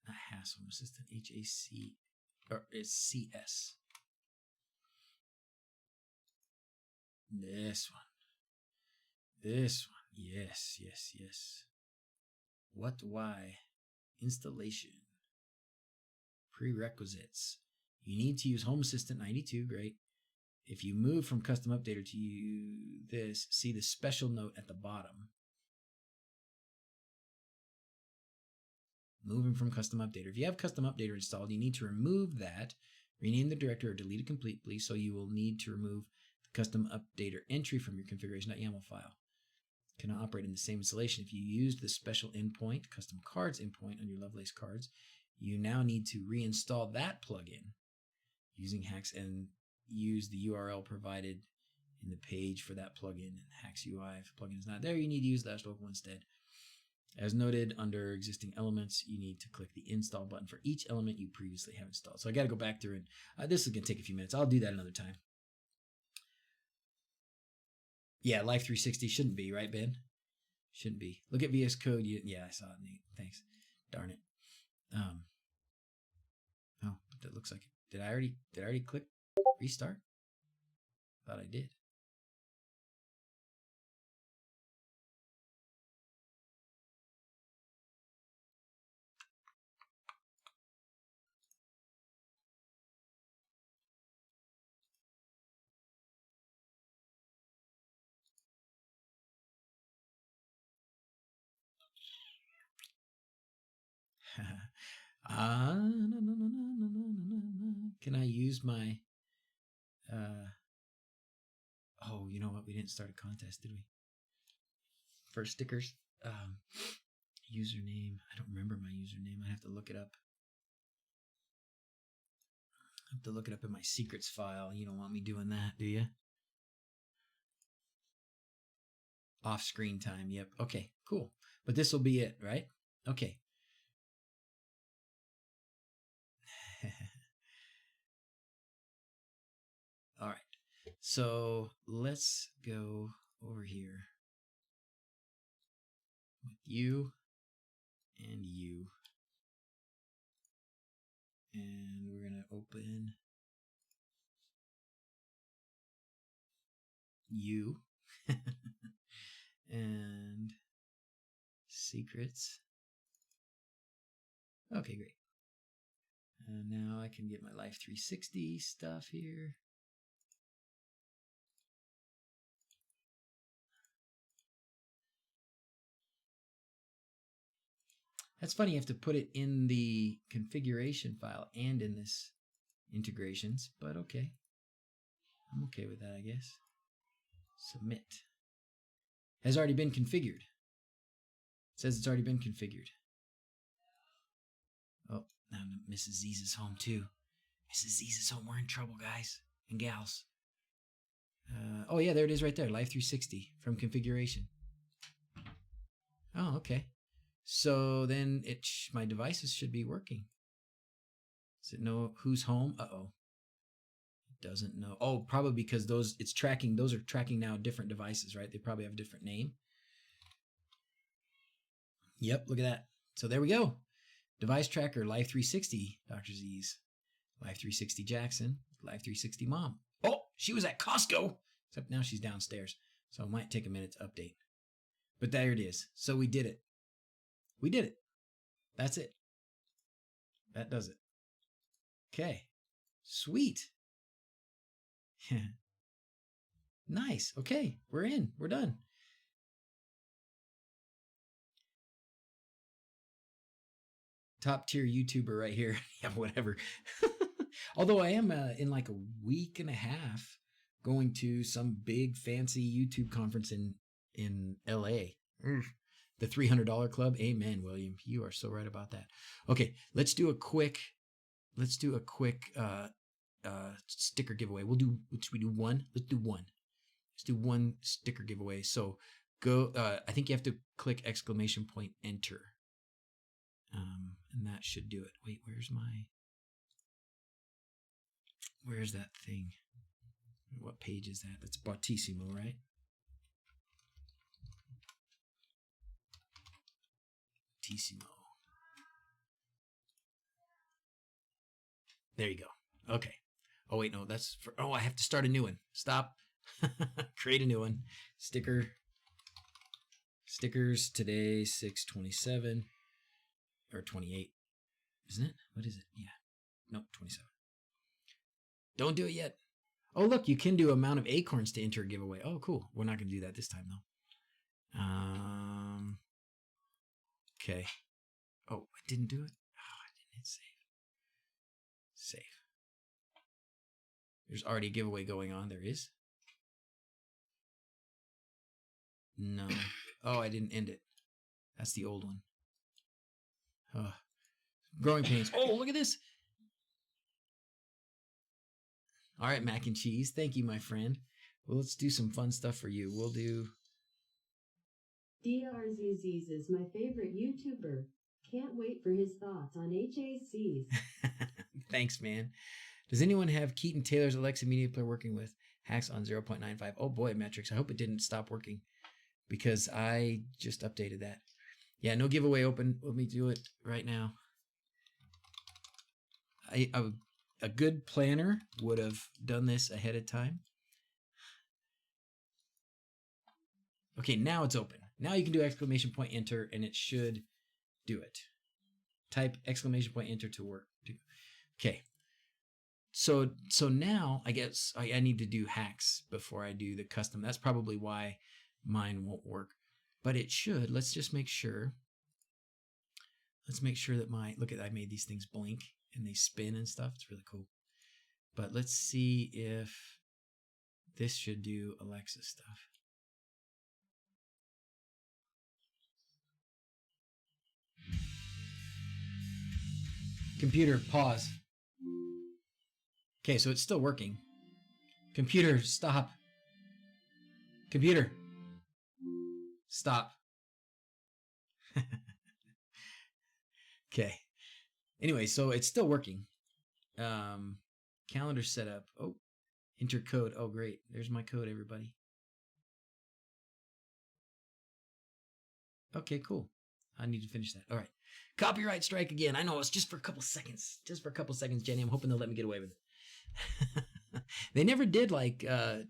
Not Hass Home Assistant, HAC, or it's CS. This one. This one. Yes, yes, yes. What, why? Installation. Prerequisites. You need to use Home Assistant 92, great. If you move from custom updater to this, see the special note at the bottom. Moving from custom updater. If you have custom updater installed, you need to remove that, rename the directory, or delete it completely, so you will need to remove the custom updater entry from your configuration.yaml file. Cannot operate in the same installation. If you used the special endpoint, custom cards endpoint on your Lovelace cards, you now need to reinstall that plugin using hacks and use the URL provided in the page for that plugin. And hacks UI, if the plugin is not there, you need to use /local instead. As noted, under existing elements, you need to click the install button for each element you previously have installed. So I got to go back through and this is going to take a few minutes. I'll do that another time. Yeah, Life360 shouldn't be, right, Ben? Shouldn't be. Look at VS Code. Yeah, I saw it, Nate. Thanks. Darn it. Oh, that looks like it. Did I already click restart? Thought I did. Can I use my oh, you know what? We didn't start a contest, did we? For stickers. Username. I don't remember my username. I have to look it up. I have to look it up in my secrets file. You don't want me doing that, do you? Off screen time. Yep. Okay, cool. But this will be it, right? Okay. All right. So let's go over here with you and you. And we're going to open you and secrets. Okay, great. And now I can get my Life360 stuff here. That's funny, you have to put it in the configuration file and in this integrations, but okay. I'm okay with that, I guess. Submit. Has already been configured. It says it's already been configured. Oh, now Mrs. Z's is home too. Mrs. Z's is home. We're in trouble, guys and gals. Oh yeah, there it is right there. Life360 from configuration. Oh, okay. So then my devices should be working. Does it know who's home? Uh-oh. It doesn't know. Oh, probably because those are tracking now different devices, right? They probably have a different name. Yep, look at that. So there we go. Device tracker, Life360, DrZzs. Life360 Jackson, Life360 Mom. Oh, She was at Costco. Except now she's downstairs. So it might take a minute to update. But there it is. So we did it. We did it. That's it. That does it. Okay. Sweet. Nice. Okay. We're in. We're done. Top tier YouTuber right here. Yeah, whatever. Although I am in like a week and a half going to some big fancy YouTube conference in LA. The $300 club. Amen, William. You are so right about that. Okay, let's do a quick sticker giveaway. Should we do one? Let's do one. Let's do one sticker giveaway. So go I think you have to click exclamation point enter. And that should do it. Wait, where's that thing? What page is that? That's Bautissimo, right? Bautissimo. There you go. Okay. Oh, wait, no, that's for, I have to start a new one. Stop. Create a new one. Stickers today, 6/27 or 28. Isn't it? What is it? Yeah. Nope, 27. Don't do it yet. Oh, look, you can do amount of acorns to enter a giveaway. Oh, cool. We're not going to do that this time, though. Okay. Oh, I didn't do it? Oh, I didn't hit save. Save. There's already a giveaway going on. There is? No. Oh, I didn't end it. That's the old one. Oh. Growing pains. Oh, look at this. All right, mac and cheese. Thank you, my friend. Well, let's do some fun stuff for you. We'll do... DrZzs is my favorite YouTuber. Can't wait for his thoughts on HACs. Thanks, man. Does anyone have Keaton Taylor's Alexa Media Player working with hacks on 0.95? Oh boy, Metrics. I hope it didn't stop working because I just updated that. Yeah, no giveaway open. Let me do it right now. A good planner would have done this ahead of time. Okay, now it's open. Now you can do exclamation point enter and it should do it. Type exclamation point enter to work. Okay. So now I guess I need to do hacks before I do the custom. That's probably why mine won't work. But it should. Let's just make sure. Let's make sure that look at, I made these things blink and they spin and stuff. It's really cool. But let's see if this should do Alexa stuff. Computer, pause. Okay, so it's still working. Computer, stop. Computer, stop. Okay. Anyway, so it's still working. Calendar setup. Oh, enter code. Oh, great. There's my code, everybody. Okay, cool. I need to finish that. All right. Copyright strike again. I know, it's just for a couple seconds. Just for a couple seconds, Jenny. I'm hoping they'll let me get away with it. They never did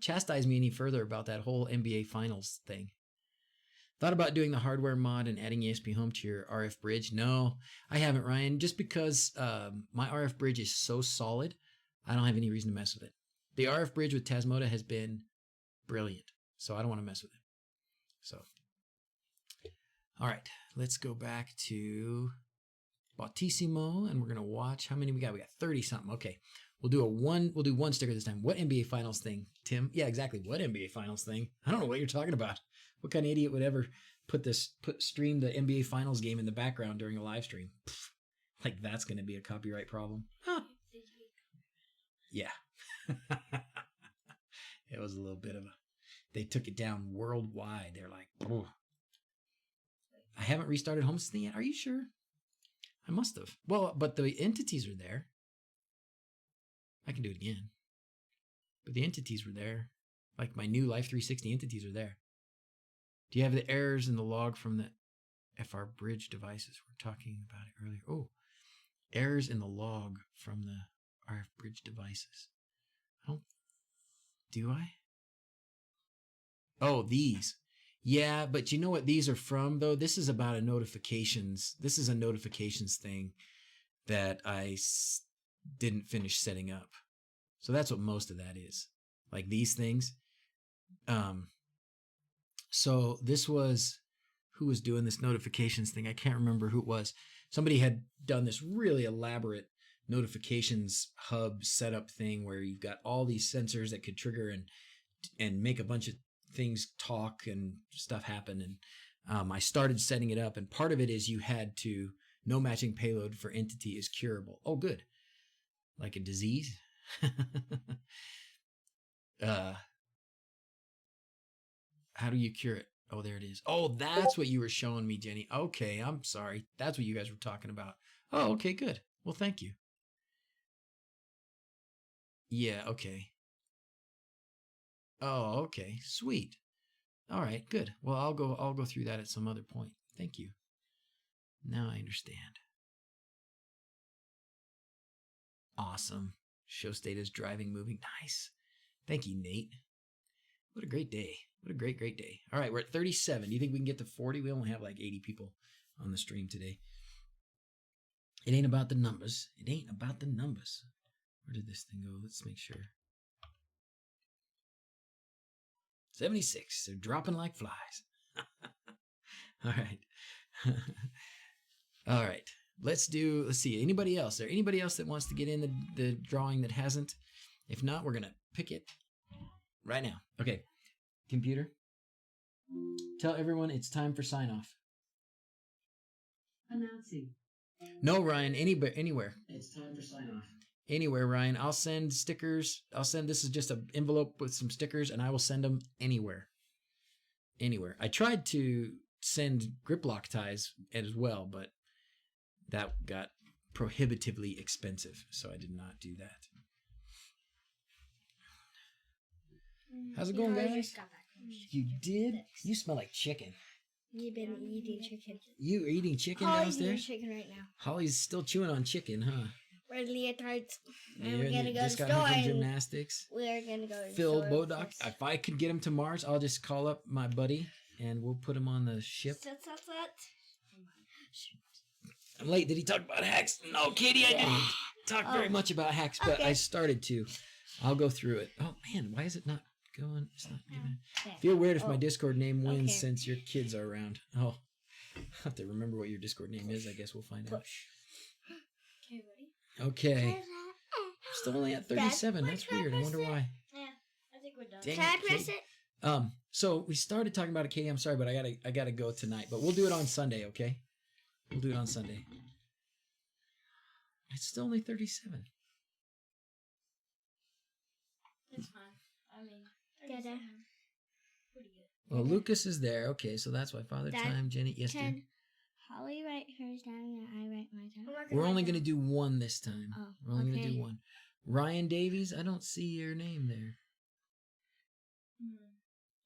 chastise me any further about that whole NBA Finals thing. Thought about doing the hardware mod and adding ESP Home to your RF bridge. No, I haven't, Ryan. Just because my RF bridge is so solid, I don't have any reason to mess with it. The RF bridge with Tasmota has been brilliant, so I don't want to mess with it. So, all right, let's go back to Bautissimo, and we're gonna watch. How many we got? We got 30 something. Okay, we'll do one sticker this time. What NBA Finals thing, Tim? Yeah, exactly. What NBA Finals thing? I don't know what you're talking about. What kind of idiot would ever stream the NBA Finals game in the background during a live stream? Pfft, like that's going to be a copyright problem. Huh. Yeah. It was a little bit of they took it down worldwide. They're like, oh. I haven't restarted home system yet. Are you sure? I must have. Well, but the entities are there. I can do it again. But the entities were there. Like my new Life360 entities are there. Do you have the errors in the log from the FR bridge devices? We were talking about it earlier. Oh, errors in the log from the RF bridge devices. Do I? Oh, these. Yeah, but you know what these are from, though? This is about a notifications. This is a notifications thing that didn't finish setting up. So that's what most of that is. Like these things. So this was, who was doing this notifications thing? I can't remember who it was. Somebody had done this really elaborate notifications hub setup thing where you've got all these sensors that could trigger and make a bunch of things talk and stuff happen. And I started setting it up, and part of it is you had to, no matching payload for entity is curable. Oh, good. Like a disease? How do you cure it? Oh, there it is. Oh, that's what you were showing me, Jenny. Okay, I'm sorry. That's what you guys were talking about. Oh, okay, good. Well, thank you. Yeah, okay. Oh, okay. Sweet. All right, good. Well, I'll go through that at some other point. Thank you. Now I understand. Awesome. Show state is driving, moving. Nice. Thank you, Nate. What a great day. What a great, great day. All right, we're at 37. Do you think we can get to 40? We only have like 80 people on the stream today. It ain't about the numbers. It ain't about the numbers. Where did this thing go? Let's make sure. 76. They're dropping like flies. All right. All right. Let's see. Anybody else? Is there anybody else that wants to get in the drawing that hasn't? If not, we're going to pick it right now. Okay. Computer, tell everyone it's time for sign off. Announcing. No, Ryan, anywhere. It's time for sign off. Anywhere, Ryan. I'll send stickers. This is just an envelope with some stickers, and I will send them anywhere. Anywhere. I tried to send grip lock ties as well, but that got prohibitively expensive, so I did not do that. How's it going, guys? You did? You smell like chicken. You've been eating chicken. You are eating chicken Holly's downstairs? eating chicken right now. Holly's still chewing on chicken, huh? We're leotards. And Yeah, we're going to go to just the got store. home from And gymnastics. we're going to go to the Phil store. Bodoc. If I could get him to Mars, I'll just call up my buddy and we'll put him on the ship. I'm late. Did he talk about hacks? No, Katie, I didn't talk very much about hacks, but I started to. I'll go through it. Oh, man, why is it not going? It's not giving. Feel weird if my Discord name wins since your kids are around. Oh, I have to remember what your Discord name is. I guess we'll find out. Okay, ready? Okay. Still only at 37. That's weird. I wonder why. Yeah, I think we're done. Dang Can I it, press Kate. it? So we started talking about it, Katie. I'm sorry, but I gotta go tonight. But we'll do it on Sunday, okay? We'll do it on Sunday. It's still only 37. It's fine. I mean, 37. Pretty good. Well, Lucas is there. Okay, so that's why Father Dad, Time, Jenny. Yes, dear. Can Holly write hers down and I write mine down? We're only going to do one this time. Oh, We're only going to okay. do one. Ryan Davies, I don't see your name there.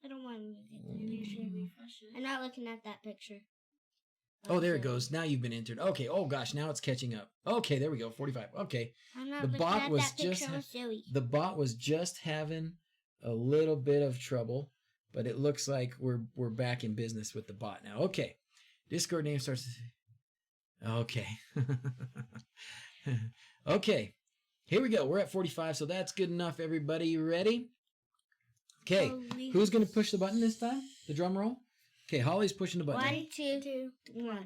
I don't want to. I'm not looking at that picture. Oh, there it goes. Now you've been entered. Okay. Oh gosh, now it's catching up. Okay, there we go. 45. Okay. I'm not The looking bot at was that picture. just I'm silly. the bot was just having a little bit of trouble, but it looks like we're back in business with the bot now. Okay. Discord name starts. Okay. Okay. Here we go. We're at 45, so that's good enough. Everybody, you ready? Okay. Who's going to push the button this time? The drum roll? Okay, Holly's pushing the button. 1, 2, 1.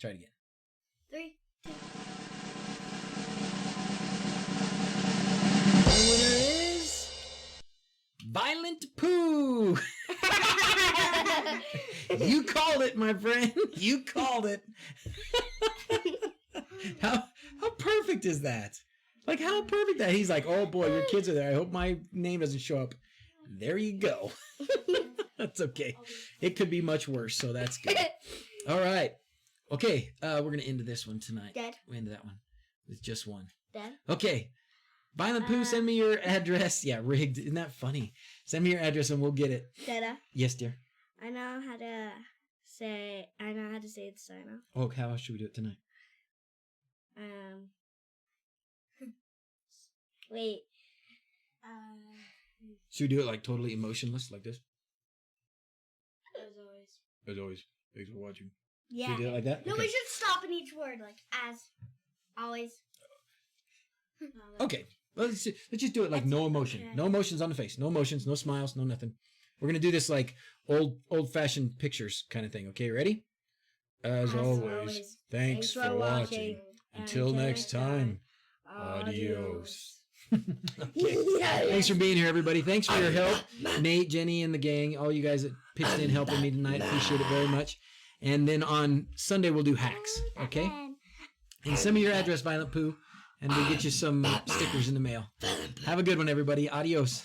Try it again. 3, 2. The winner is Violent Pooh. You called it, my friend. You called it. How perfect is that? Like, how perfect that he's like, oh boy, your kids are there. I hope my name doesn't show up. There you go. That's okay. It could be much worse, so that's good. All right. Okay, we're going to end this one tonight. Dad. We end that one with just one. Dad. Okay. Violent Pooh, send me your address. Yeah, rigged. Isn't that funny? Send me your address and we'll get it. Dada. Yes, dear. I know how to say the sign off. Oh, how else should we do it tonight? Wait. Should we do it like totally emotionless, like this? As always. As always. Thanks for watching. Yeah. Should we do it like that? No, Okay. we should stop in each word, like as always. Okay. Let's just do it like no emotion. Okay. No emotions on the face. No emotions, no smiles, no nothing. We're going to do this like old-fashioned pictures kind of thing. Okay, ready? As always, thanks for watching. Until next time, adios. Okay. Thanks for being here, everybody. Thanks for your help. Nate, Jenny, and the gang, all you guys that pitched in helping me tonight. Appreciate it very much. And then on Sunday, we'll do hacks, okay? And send me your address, Violent Pooh, and we'll get you some stickers in the mail. Have a good one, everybody. Adios.